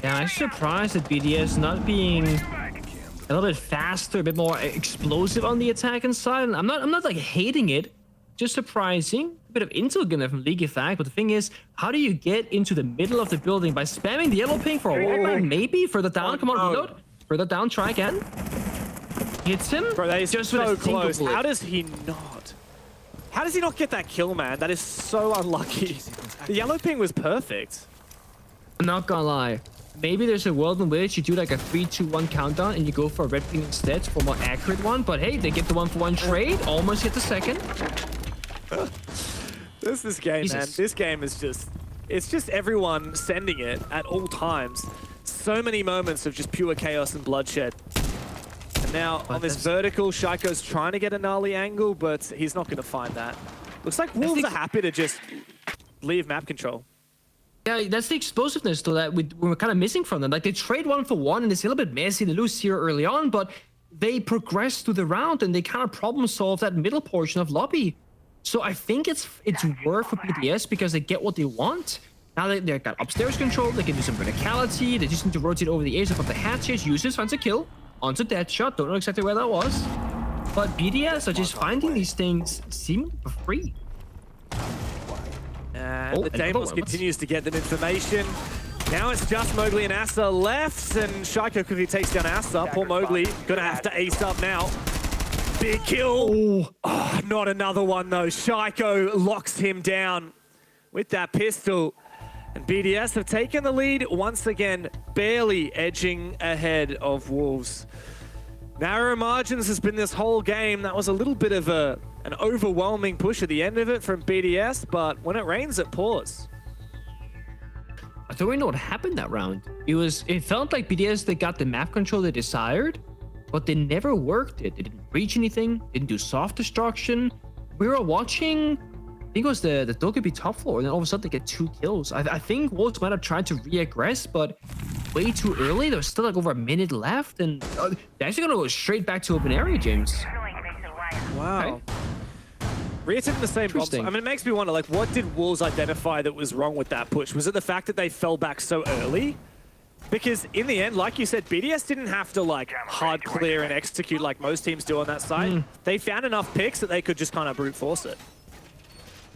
Yeah, I'm surprised at BDS not being a little bit faster, a bit more explosive on the attacking side. And I'm not like hating it, just surprising. A bit of intel gun from League Effect, but the thing is, how do you get into the middle of the building by spamming the yellow ping for a while? Maybe further down. Come on, reload. Further down, try again. Hits him. Bro, that is just so with a single close. bullet. How does he not? How does he not get that kill, man? That is so unlucky. The yellow ping was perfect. I'm not gonna lie. Maybe there's a world in which you do like a 3-2-1 countdown and you go for a red ping instead for a more accurate one. But hey, they get the 1-for-1 trade. Almost hit the second. This game, Jesus. man. This game is just... It's just everyone sending it at all times. So many moments of just pure chaos and bloodshed. And now on this vertical, Shaiko's trying to get a gnarly angle, but he's not going to find that. Looks like Wolves are happy to just leave map control. Yeah, that's the explosiveness though that we're kind of missing from them. Like they trade 1-for-1 and it's a little bit messy. They lose here early on, but they progress through the round and they kind of problem solve that middle portion of lobby. So I think it's worth for BDS because they get what they want. Now they've got upstairs control, they can do some verticality, they just need to rotate over the edge of the hatches, uses, finds a kill, onto Deadshot, don't know exactly where that was. But BDS are just finding these things seemingly for free. And the Damos continues to get them information. Now it's just Mowgli and Asa left, and Shaiko quickly takes down Asa. Poor Mowgli, gonna have to ace up now. Big kill. Oh, not another one though. Shaiko locks him down with that pistol. And BDS have taken the lead once again, barely edging ahead of Wolves. Narrow margins has been this whole game. That was a little bit of an overwhelming push at the end of it from BDS, but when it rains, it pours. I don't really know what happened that round. It felt like BDS, they got the map control they desired, but they never worked it. They didn't breach anything, didn't do soft destruction. We were watching, I think it was the Dokkaebi top floor, and then all of a sudden they get 2 kills. I think Wolves might have tried to re-aggress, but way too early. There was still like over a minute left, and they're actually gonna go straight back to open area, James. Wow. Okay. Reiterating the same bombs. I Interesting. mean, it makes me wonder, like, what did Wolves identify that was wrong with that push? Was it the fact that they fell back so early? Because in the end, like you said, BDS didn't have to, like, hard clear and execute like most teams do on that side. They found enough picks that they could just kind of brute force it.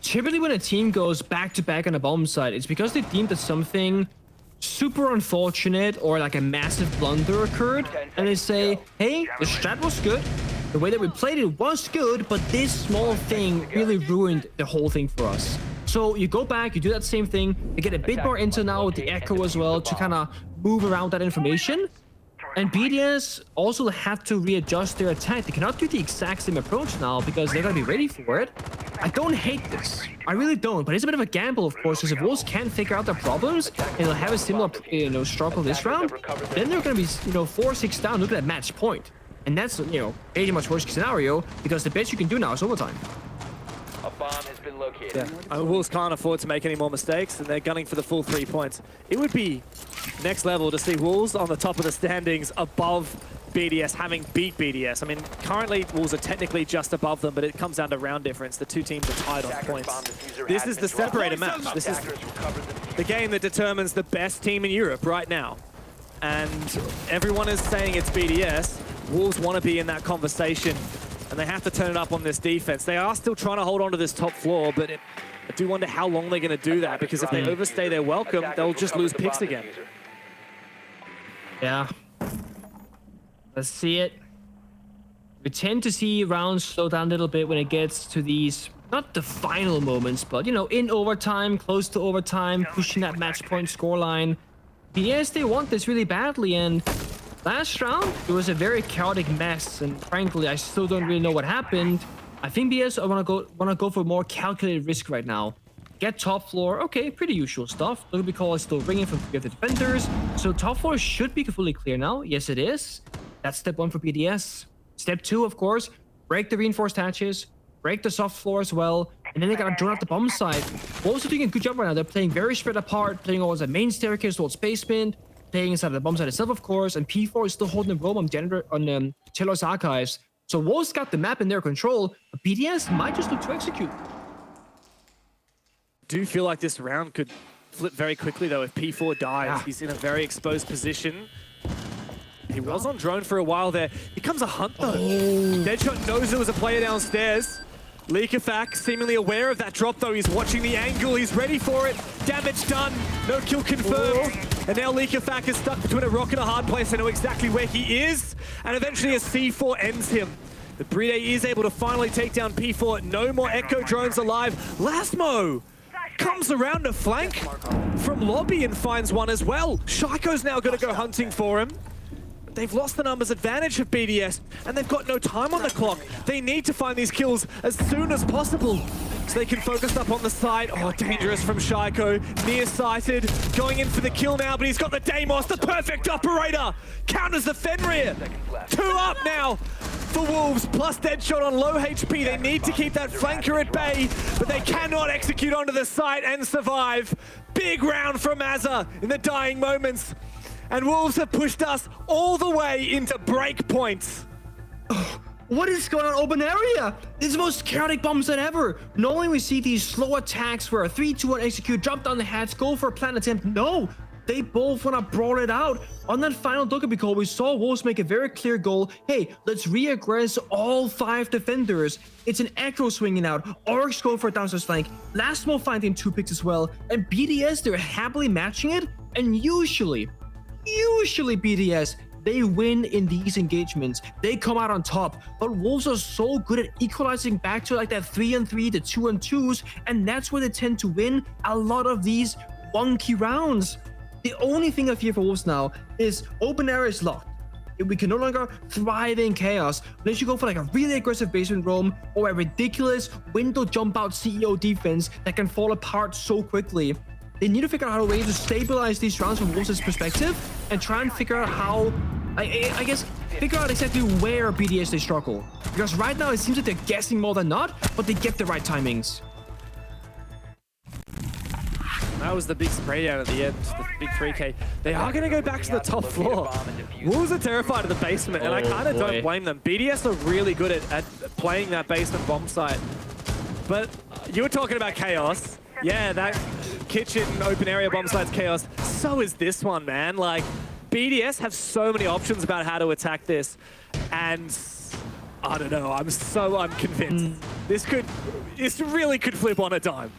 Typically when a team goes back-to-back on a bomb site, it's because they deemed that something super unfortunate or like a massive blunder occurred, and they say, hey, the strat was good, the way that we played it was good, but this small thing really ruined the whole thing for us. So you go back, you do that same thing, you get a bit more intel now with the Echo as well to kind of move around that information. And BDS also have to readjust their attack. They cannot do the exact same approach now because they're going to be ready for it. I don't hate this. I really don't, but it's a bit of a gamble, of course, because if Wolves can't figure out their problems and they'll have a similar, struggle this round, then they're going to be, 4-6 down, looking at match point. And that's, pretty much worst case scenario because the best you can do now is overtime. A bomb has been located. Yeah. Wolves can't afford to make any more mistakes, and they're gunning for the full 3 points. It would be next level to see Wolves on the top of the standings above BDS having beat BDS. I mean, currently Wolves are technically just above them, but it comes down to round difference. The two teams are tied on points. This is the separator match. This is the game that determines the best team in Europe right now. And everyone is saying it's BDS. Wolves want to be in that conversation, and they have to turn it up on this defense. They are still trying to hold on to this top floor, but I do wonder how long they're going to do that, because if they overstay their welcome, they'll just lose picks again. Yeah. Let's see it. We tend to see rounds slow down a little bit when it gets to these, not the final moments, but, you know, in overtime, close to overtime, pushing that match point scoreline. BDS, they want this really badly, and last round, it was a very chaotic mess, and frankly, I still don't really know what happened. I think BDS want to go for more calculated risk right now. Get top floor, okay, pretty usual stuff. Look, because it's still ringing from the defenders, so top floor should be fully clear now. Yes, it is. That's step 1 for BDS. Step 2, of course, break the reinforced hatches, break the soft floor as well, and then they gotta drone out the bomb side. Also doing a good job right now. They're playing very spread apart, playing towards the main staircase, towards basement, playing inside of the bomb side itself, of course, and P4 is still holding the roam on Telos Archives. So Wolves got the map in their control, but BDS might just look to execute. Do you feel like this round could flip very quickly, though, if P4 dies? Yeah. He's in a very exposed position. He was on drone for a while there. Here comes a hunt, though. Deadshot knows there was a player downstairs. Leakafak, seemingly aware of that drop, though. He's watching the angle. He's ready for it. Damage done. No kill confirmed. And now Leakafak is stuck between a rock and a hard place. I know exactly where he is. And eventually a C4 ends him. The Bride is able to finally take down P4. No more Echo drones alive. Lasmo comes around to flank from lobby and finds one as well. Shaiko's now going to go hunting for him. They've lost the numbers advantage of BDS, and they've got no time on the clock. They need to find these kills as soon as possible so they can focus up on the side. Oh, dangerous from Shaiko. Nearsighted, going in for the kill now, but he's got the Deimos, the perfect operator. Counters the Fenrir. 2 up now for Wolves, plus Deadshot on low HP. They need to keep that flanker at bay, but they cannot execute onto the site and survive. Big round from Azza in the dying moments. And Wolves have pushed us all the way into break points. What is going on open area? It's the most chaotic bombs than ever. Normally we see these slow attacks where a 3-2-1 execute, drop down the hats, go for a plant attempt. No, they both want to brawl it out. On that final Dokkaebi call, we saw Wolves make a very clear goal. Hey, let's re-aggress all 5 defenders. It's an Echo swinging out. Orcs go for a downstairs flank. Lastmo finding 2 picks as well. And BDS, they're happily matching it. And usually BDS, they win in these engagements. They come out on top, but Wolves are so good at equalizing back to like that 3-on-3 to 2-on-2s, and that's where they tend to win a lot of these wonky rounds. The only thing I fear for Wolves now is open area is locked. We can no longer thrive in chaos unless you go for like a really aggressive basement roam or a ridiculous window jump out CEO defense that can fall apart so quickly. They need to figure out a way to stabilize these rounds from Wolves' perspective and try and figure out how, I guess, figure out exactly where BDS they struggle. Because right now it seems like they're guessing more than not, but they get the right timings. That was the big spray down at the end, the big 3K. They are going to go back to the top floor. Wolves are terrified of the basement, and I kind of don't blame them. BDS are really good at playing that basement bomb site. But you were talking about chaos. Yeah, that kitchen open area bomb site's chaos. So is this one, man. Like, BDS have so many options about how to attack this. And I don't know, I'm so unconvinced. This really could flip on a dime.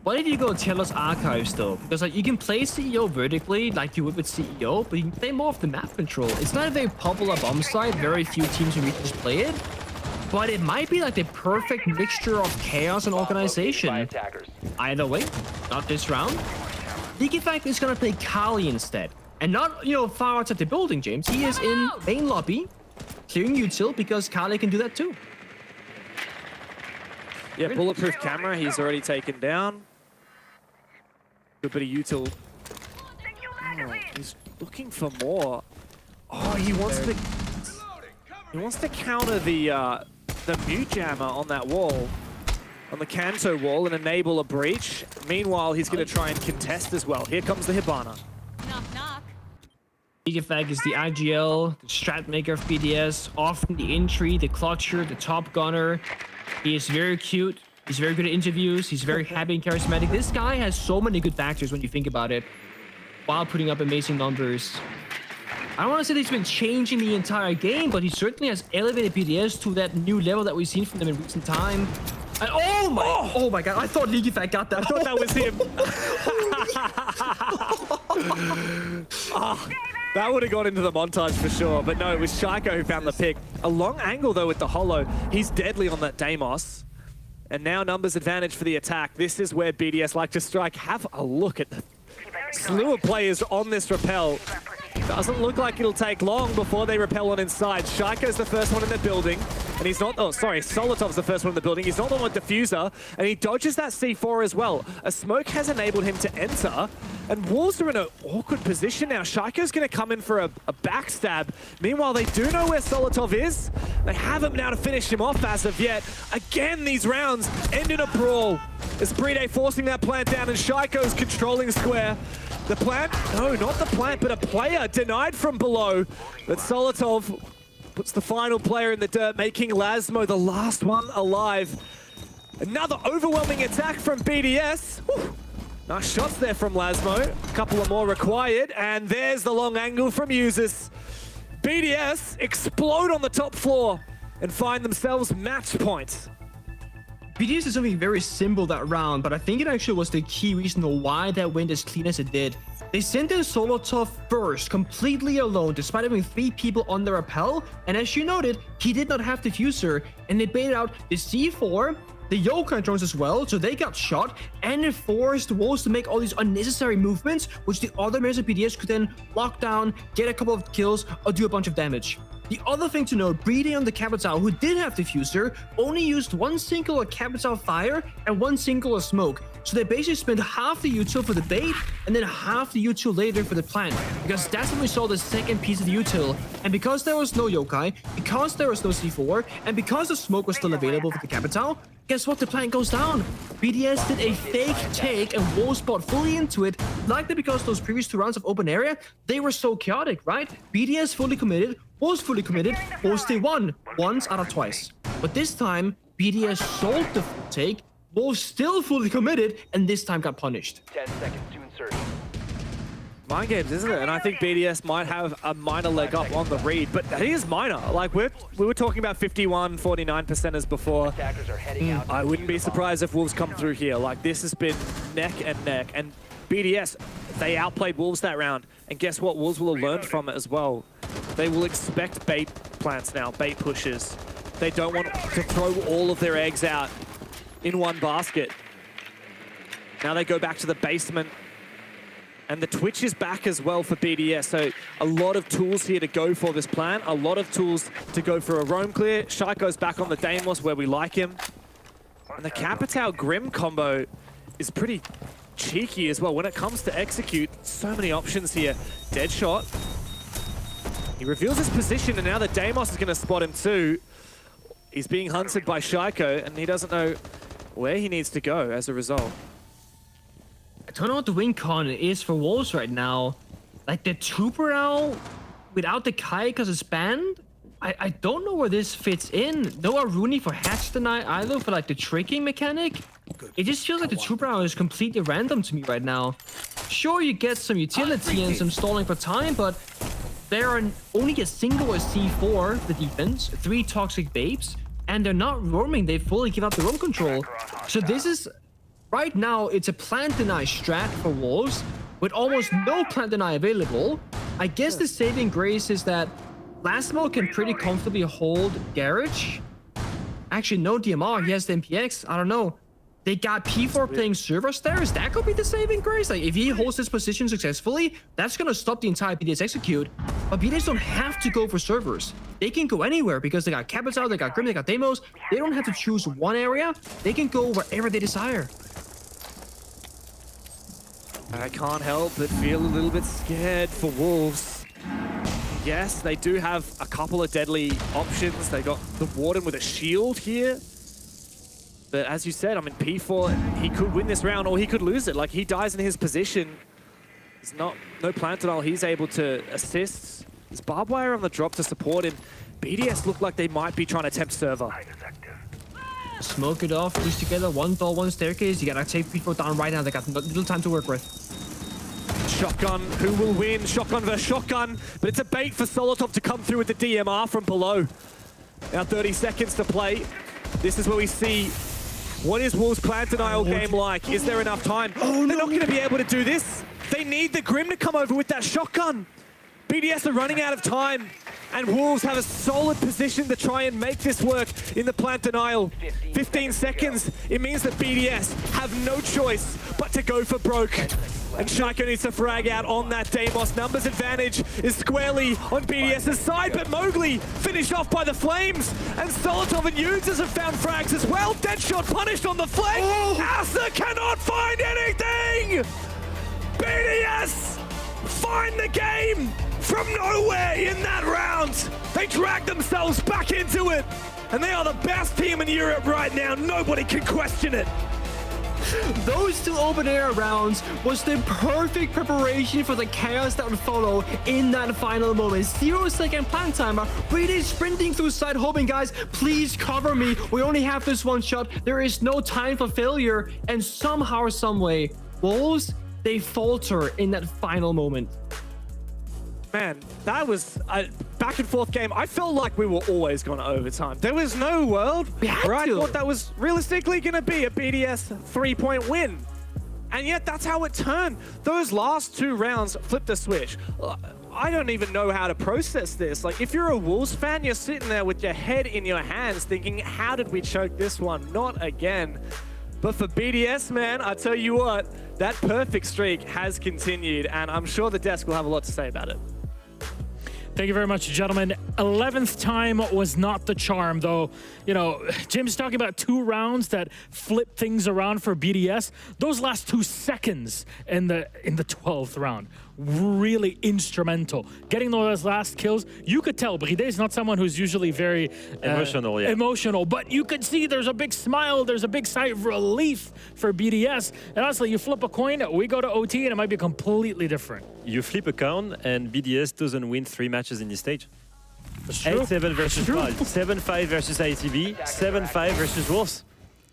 What if you go Telos Archives though? Because like you can play CEO vertically like you would with CEO, but you can play more of the map control. It's not a very popular bomb site, very few teams in regions play it. But it might be like the perfect mixture of chaos and organization. Either way, not this round. Leakafak is gonna play Kali instead. And not, far outside the building, James. He is in main lobby, clearing util because Kali can do that too. Yeah, bulletproof camera, he's already taken down. Good bit of util. Oh, he's looking for more. Oh, he wants to counter the mute jammer on that wall, on the Kanto wall, and enable a breach. Meanwhile, he's going to try and contest as well. Here comes the Hibana. Knock, knock. Fag is the IGL, the strat maker of BDS, often the entry, the clutcher, the top gunner. He is very cute. He's very good at interviews. He's very happy and charismatic. This guy has so many good factors when you think about it, while putting up amazing numbers. I don't want to say that he's been changing the entire game, but he certainly has elevated BDS to that new level that we've seen from them in recent time. And oh my god, I thought Fag got that. I thought that was him. That would have gone into the montage for sure, but no, it was Shaiko who found the pick. A long angle though with the holo. He's deadly on that Deimos. And now numbers advantage for the attack. This is where BDS like to strike. Have a look at the slew of players on this rappel. Doesn't look like it'll take long before they rappel on inside. Shaiko's the first one in the building, and he's not, oh sorry, Solotov's the first one in the building. He's not the one with Diffuser, and he dodges that C4 as well. A smoke has enabled him to enter, and Wolves are in an awkward position now. Shaiko's gonna come in for a backstab. Meanwhile, they do know where Solotov is. They have him now to finish him off as of yet. Again, these rounds end in a brawl. It's BDS forcing that plant down, and Shaiko's controlling square. The plant? No, not the plant, but a player denied from below. But Solotov puts the final player in the dirt, making Lasmo the last one alive. Another overwhelming attack from BDS. Whew. Nice shots there from Lasmo. A couple of more required, and there's the long angle from Users. BDS explode on the top floor and find themselves match point. BDS did something very simple that round, but I think it actually was the key reason why that went as clean as it did. They sent in Solotov first, completely alone, despite having 3 people on the rappel, and as you noted, he did not have Diffuser, and they baited out the C4, the Yokai drones as well, so they got shot, and it forced Wolves to make all these unnecessary movements, which the other members of BDS could then lock down, get a couple of kills, or do a bunch of damage. The other thing to note, BDS on the Capital, who did have Diffuser, only used 1 singular Capital fire and 1 singular smoke. So they basically spent half the util for the bait and then half the util later for the plant, because that's when we saw the second piece of the util. And because there was no Yokai, because there was no C4, and because the smoke was still available for the Capital, guess what? The plant goes down. BDS did a fake take and Wolves bought fully into it, likely because those previous 2 rounds of open area, they were so chaotic, right? BDS fully committed, Wolves fully committed, Wolves they won once out of twice. But this time, BDS sold the full take, Wolves still fully committed, and this time got punished. 10 seconds to insertion. Mind games, isn't it? And I think BDS might have a minor leg up on the read, but it is minor. Like we were talking about 51, 49%ers before. Attackers are heading out. I wouldn't be surprised if Wolves come through here. Like this has been neck and neck, and BDS, they outplayed Wolves that round. And guess what? Wolves will have learned from it as well. They will expect bait plants now, bait pushes. They don't want to throw all of their eggs out in one basket. Now they go back to the basement. And the Twitch is back as well for BDS, so a lot of tools here to go for this plan, a lot of tools to go for a roam clear. Shaiko's back on the Deimos where we like him. And the Capitao Grim combo is pretty cheeky as well. When it comes to execute, so many options here. Deadshot. He reveals his position, and now the Deimos is going to spot him too. He's being hunted by Shaiko, and he doesn't know where he needs to go as a result. I don't know what the win con is for Wolves right now. Like the Trooper Owl without the Kai because it's banned? I don't know where this fits in. No Aruni for hatch deny either for like the tricking mechanic. It just feels like the Trooper Owl is completely random to me right now. Sure, you get some utility and some stalling for time, but there are only a single C4, the defense, 3 toxic babes, and they're not roaming. They fully give up the roam control. So this is... Right now, it's a plant deny strat for Wolves, with almost no plant deny available. I guess the saving grace is that Lasmo can pretty comfortably hold Garage. Actually, no DMR, he has the MPX, I don't know. They got P4 playing server stairs, that could be the saving grace. Like, if he holds his position successfully, that's gonna stop the entire BDS execute. But BDS don't have to go for servers. They can go anywhere because they got Capital, they got Grim, they got Deimos. They don't have to choose one area, they can go wherever they desire. I can't help but feel a little bit scared for Wolves. Yes, they do have a couple of deadly options. They got the Warden with a shield here. But as you said, I mean, P4, he could win this round or he could lose it. Like, he dies in his position. There's no Plantadol. He's able to assist. There's barbed wire on the drop to support him. BDS look like they might be trying to tempt server. Smoke it off, push together, one door, one staircase. You gotta take people down right now. They got little time to work with. Shotgun, who will win? Shotgun versus shotgun, but it's a bait for Solotov to come through with the DMR from below. Now 30 seconds to play. This is where we see what is Wolves' plan denial game like. Is there enough time? They're not going to be able to do this. They need the Grim to come over with that shotgun. BDS are running out of time, and Wolves have a solid position to try and make this work in the plant denial. 15 seconds. It means that BDS have no choice but to go for broke. And Shaiko needs to frag out on that Deimos. Numbers advantage is squarely on BDS's side, but Mowgli finished off by the flames. And Solotov and Users have found frags as well. Deadshot punished on the flank. Asa cannot find anything! BDS find the game from nowhere in that round. They dragged themselves back into it. And they are the best team in Europe right now. Nobody can question it. Those two open air rounds was the perfect preparation for the chaos that would follow in that final moment. 0-second plant timer, BDS sprinting through side, hoping, guys, please cover me. We only have this one shot. There is no time for failure. And somehow or some way, Wolves, they falter in that final moment. Man, that was a back and forth game. I felt like we were always going to overtime. There was no world where I thought that was realistically going to be a BDS 3-point win. And yet that's how it turned. Those last two rounds flipped the switch. I don't even know how to process this. Like, if you're a Wolves fan, you're sitting there with your head in your hands thinking, how did we choke this one? Not again. But for BDS, man, I tell you what, that perfect streak has continued, and I'm sure the desk will have a lot to say about it. Thank you very much, gentlemen. 11th time was not the charm, though. You know, Jim's talking about 2 rounds that flip things around for BDS. Those last 2 seconds in the 12th round, really instrumental. Getting those last kills, you could tell Bride is not someone who's usually very emotional, but you could see there's a big smile, there's a big sigh of relief for BDS. And honestly, you flip a coin, we go to OT, and it might be completely different. You flip a coin, and BDS doesn't win 3 matches in this stage. 8-7 versus Wild, 7-5 versus ITV, 7-5 versus Wolves.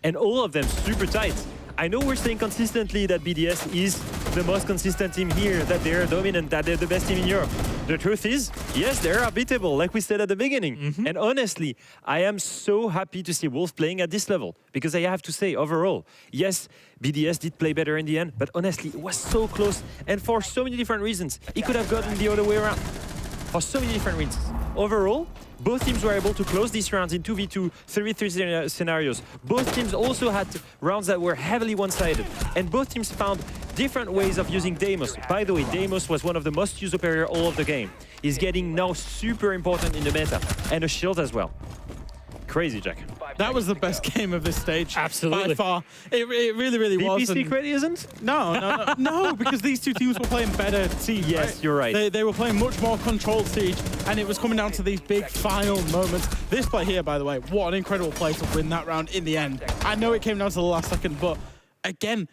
And all of them super tight. I know we're saying consistently that BDS is the most consistent team here, that they're dominant, that they're the best team in Europe. The truth is, yes, they're unbeatable, like we said at the beginning. And honestly, I am so happy to see Wolves playing at this level, because I have to say, overall, yes, BDS did play better in the end, but honestly, it was so close, and for so many different reasons. It could have gotten the other way around, for so many different reasons. Overall, both teams were able to close these rounds in 2v2, 3v3 scenarios. Both teams also had rounds that were heavily one-sided. And both teams found different ways of using Deimos. By the way, Deimos was one of the most used operator all of the game. He's getting now super important in the meta. And a shield as well. Crazy, Jack. That was the best game of this stage. Absolutely. By far. It really, really was. VP Secret isn't? No, because these two teams were playing better Siege. Yes, right? you're right. They were playing much more controlled Siege, and it was coming down to these big final moments. This play here, by the way, what an incredible play to win that round in the end. I know it came down to the last second, but again,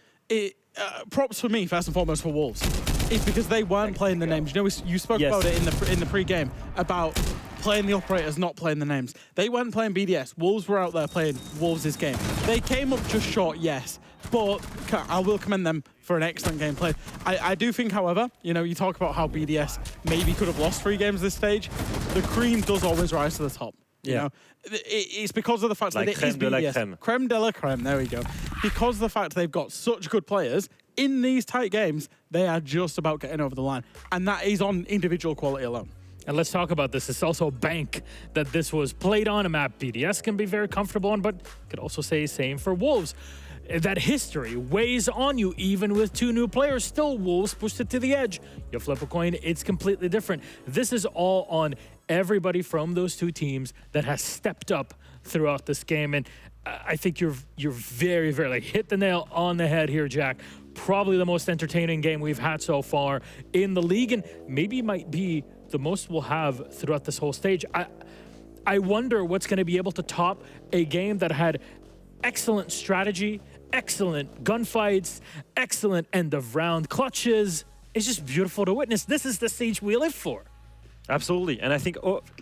props for me, first and foremost, for Wolves. It's because they weren't playing the names. You know, you spoke about it in the pre-game, about playing the operators, not playing the names. They weren't playing BDS. Wolves were out there playing Wolves' game. They came up just short, yes, but I will commend them for an excellent game play. I do think, however, you know, you talk about how BDS maybe could have lost 3 games this stage. The cream does always rise to the top. You know, it's because of the fact that it is BDS. Creme de la creme, there we go. Because of the fact they've got such good players in these tight games, they are just about getting over the line. And that is on individual quality alone. And let's talk about this. It's also a bank that this was played on, a map BDS can be very comfortable on, but could also say same for Wolves. That history weighs on you, even with 2 new players. Still, Wolves pushed it to the edge. You flip a coin, it's completely different. This is all on everybody from those 2 teams that has stepped up throughout this game. And I think you're very, very, like, hit the nail on the head here, Jack. Probably the most entertaining game we've had so far in the league, and maybe might be the most we'll have throughout this whole stage. I wonder what's going to be able to top a game that had excellent strategy, excellent gunfights, excellent end of round clutches, it's just beautiful to witness. This is the stage we live for. Absolutely. And I think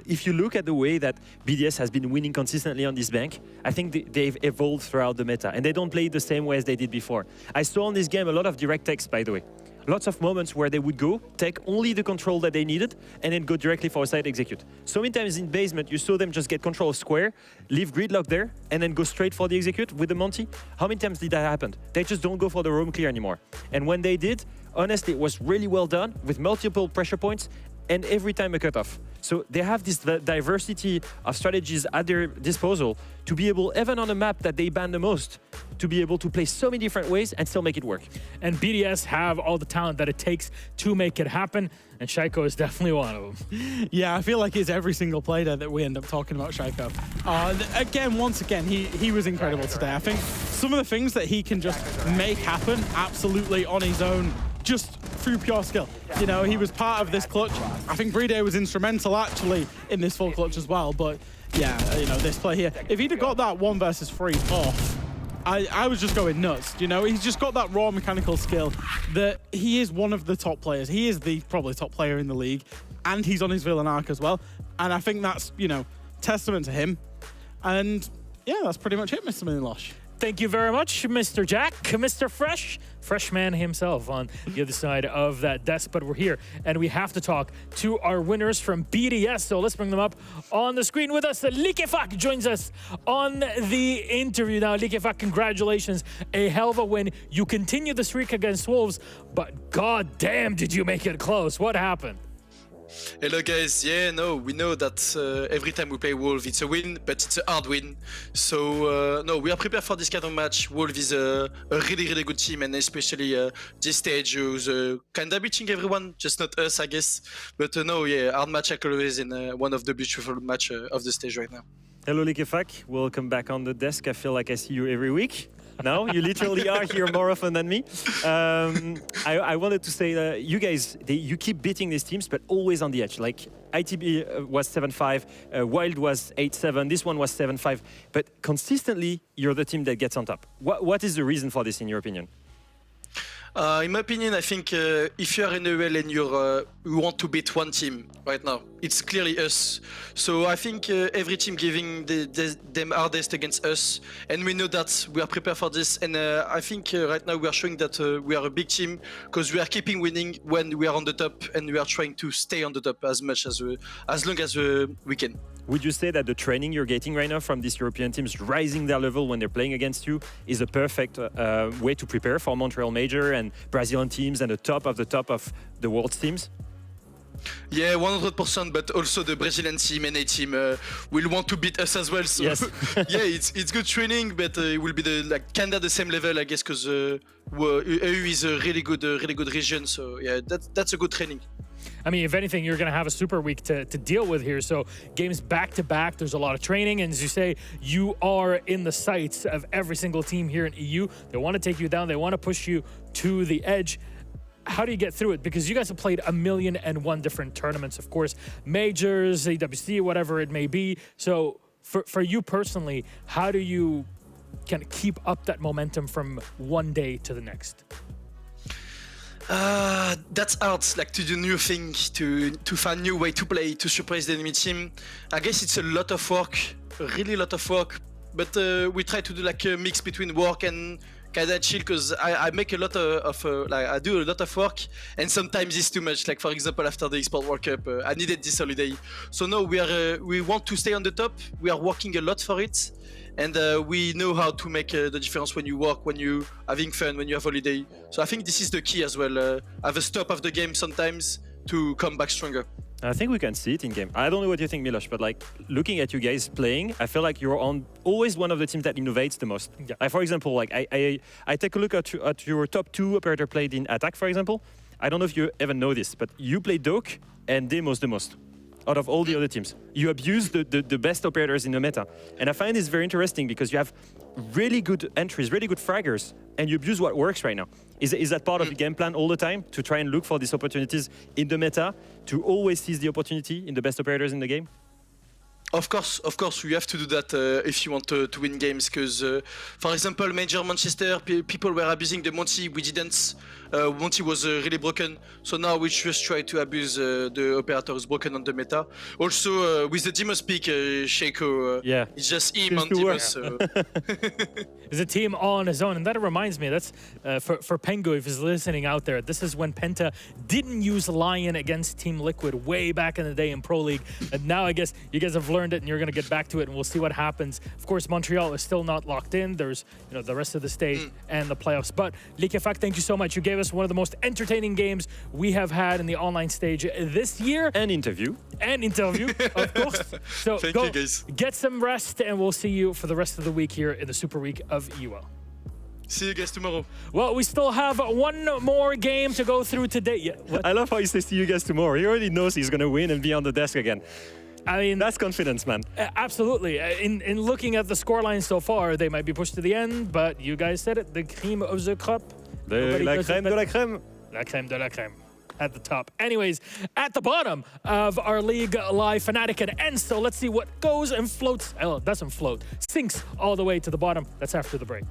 if you look at the way that BDS has been winning consistently on this bank, I think they've evolved throughout the meta. And they don't play it the same way as they did before. I saw on this game a lot of direct takes, by the way. Lots of moments where they would go, take only the control that they needed, and then go directly for a side execute. So many times in basement, you saw them just get control of square, leave gridlock there, and then go straight for the execute with the Monty. How many times did that happen? They just don't go for the roam clear anymore. And when they did, honestly, it was really well done with multiple pressure points and every time a cutoff. So they have this diversity of strategies at their disposal to be able, even on a map that they ban the most, to be able to play so many different ways and still make it work. And BDS have all the talent that it takes to make it happen, and Shaiko is definitely one of them. Yeah, I feel like it's every single player that we end up talking about Shaiko. Once again, he was incredible today. I think some of the things that he can just make happen absolutely on his own, just through pure skill. You know, he was part of this clutch. I think Brede was instrumental actually in this full clutch as well, but yeah, you know, this play here, if he'd have got that 1 versus 3 off, I was just going nuts. You know, he's just got that raw mechanical skill that he is one of the top players. He is the probably top player in the league, and he's on his villain arc as well. And I think that's, you know, testament to him. And yeah, that's pretty much it, Mr. Minilosh. Thank you very much, Mr. Jack, Mr. Freshman himself on the other side of that desk. But we're here, and we have to talk to our winners from BDS. So let's bring them up on the screen with us. Likefak joins us on the interview now. Likefak, congratulations. A hell of a win. You continue the streak against Wolves, but god damn did you make it close. What happened? Hello guys, yeah, no, we know that every time we play Wolf it's a win, but it's a hard win. So no, we are prepared for this kind of match. Wolf is a really good team, and especially this stage who's kinda beating everyone, just not us, I guess. But no, yeah, hard match like always, in one of the beautiful match of the stage right now. Hello, Likefak. Welcome back on the desk. I feel like I see you every week. No, you literally are here more often than me. I wanted to say that you guys, you keep beating these teams, but always on the edge. Like ITB was 7-5, Wild was 8-7, this one was 7-5. But consistently, you're the team that gets on top. What is the reason for this, in your opinion? In my opinion, I think if you are in AOL and you want to beat one team right now, it's clearly us. So I think every team giving them hardest against us, and we know that we are prepared for this. And I think right now we are showing that we are a big team because we are keeping winning when we are on the top, and we are trying to stay on the top as long as we can. Would you say that the training you're getting right now from these European teams, rising their level when they're playing against you, is a perfect way to prepare for Montreal Major and Brazilian teams and the top of the world's teams? Yeah, 100%, but also the Brazilian team and A team will want to beat us as well. So yes. yeah, it's good training, but it will be kinda the same level, I guess, because EU is a really good region. So yeah, that's a good training. I mean, if anything, you're going to have a super week to deal with here. So games back to back, there's a lot of training. And as you say, you are in the sights of every single team here in EU. They want to take you down. They want to push you to the edge. How do you get through it? Because you guys have played 1,000,001 different tournaments, of course, majors, AWC, whatever it may be. So for you personally, how do you kind of keep up that momentum from one day to the next? That's hard, like to do new things, to find new way to play, to surprise the enemy team. I guess it's a lot of work, really a lot of work, but we try to do like a mix between work and kinda chill, because I make a lot I do a lot of work, and sometimes it's too much. Like for example, after the Esports World Cup, I needed this holiday. So no, we want to stay on the top. We are working a lot for it. And we know how to make the difference when you work, when you having fun, when you have holiday. So I think this is the key as well. Have a stop of the game sometimes to come back stronger. I think we can see it in game. I don't know what you think, Miloš, but like looking at you guys playing, I feel like you're always one of the teams that innovates the most. Yeah. Like for example, like I take a look at your top 2 operator played in attack, for example. I don't know if you even know this, but you play Doke and Demos the most out of all the other teams. You abuse the best operators in the meta. And I find this very interesting because you have really good entries, really good fraggers, and you abuse what works right now. Is that part of the game plan all the time, to try and look for these opportunities in the meta, to always seize the opportunity in the best operators in the game? Of course, you have to do that if you want to win games. Because, for example, Major Manchester, people were abusing the Monty. We didn't. Monty was really broken. So now we just try to abuse the operator who's broken on the meta. Also, with the Demos pick, Shaco, it's just him on Demos. So. Is a team all on his own, and that reminds me. That's for Pengu, if he's listening out there. This is when Penta didn't use Lion against Team Liquid way back in the day in Pro League, and now I guess you guys have learned it, and you're going to get back to it, and we'll see what happens. Of course, Montreal is still not locked in. There's the rest of the stage and the playoffs. But Likefak, thank you so much. You gave us one of the most entertaining games we have had in the online stage this year. And interview, of course. So Thank go you, guys. get some rest, and we'll see you for the rest of the week here in the Super Week of EUL. See you guys tomorrow. Well, we still have one more game to go through today. Yeah, I love how he says "see you guys tomorrow." He already knows he's going to win and be on the desk again. I mean, that's confidence, man. Absolutely. In looking at the scoreline so far, they might be pushed to the end, but you guys said it. The cream of the crop. La crème de la crème. La crème de la crème. At the top. Anyways, at the bottom of our league live, Fnatic and Enso. Let's see what goes and floats. Oh, doesn't float. Sinks all the way to the bottom. That's after the break.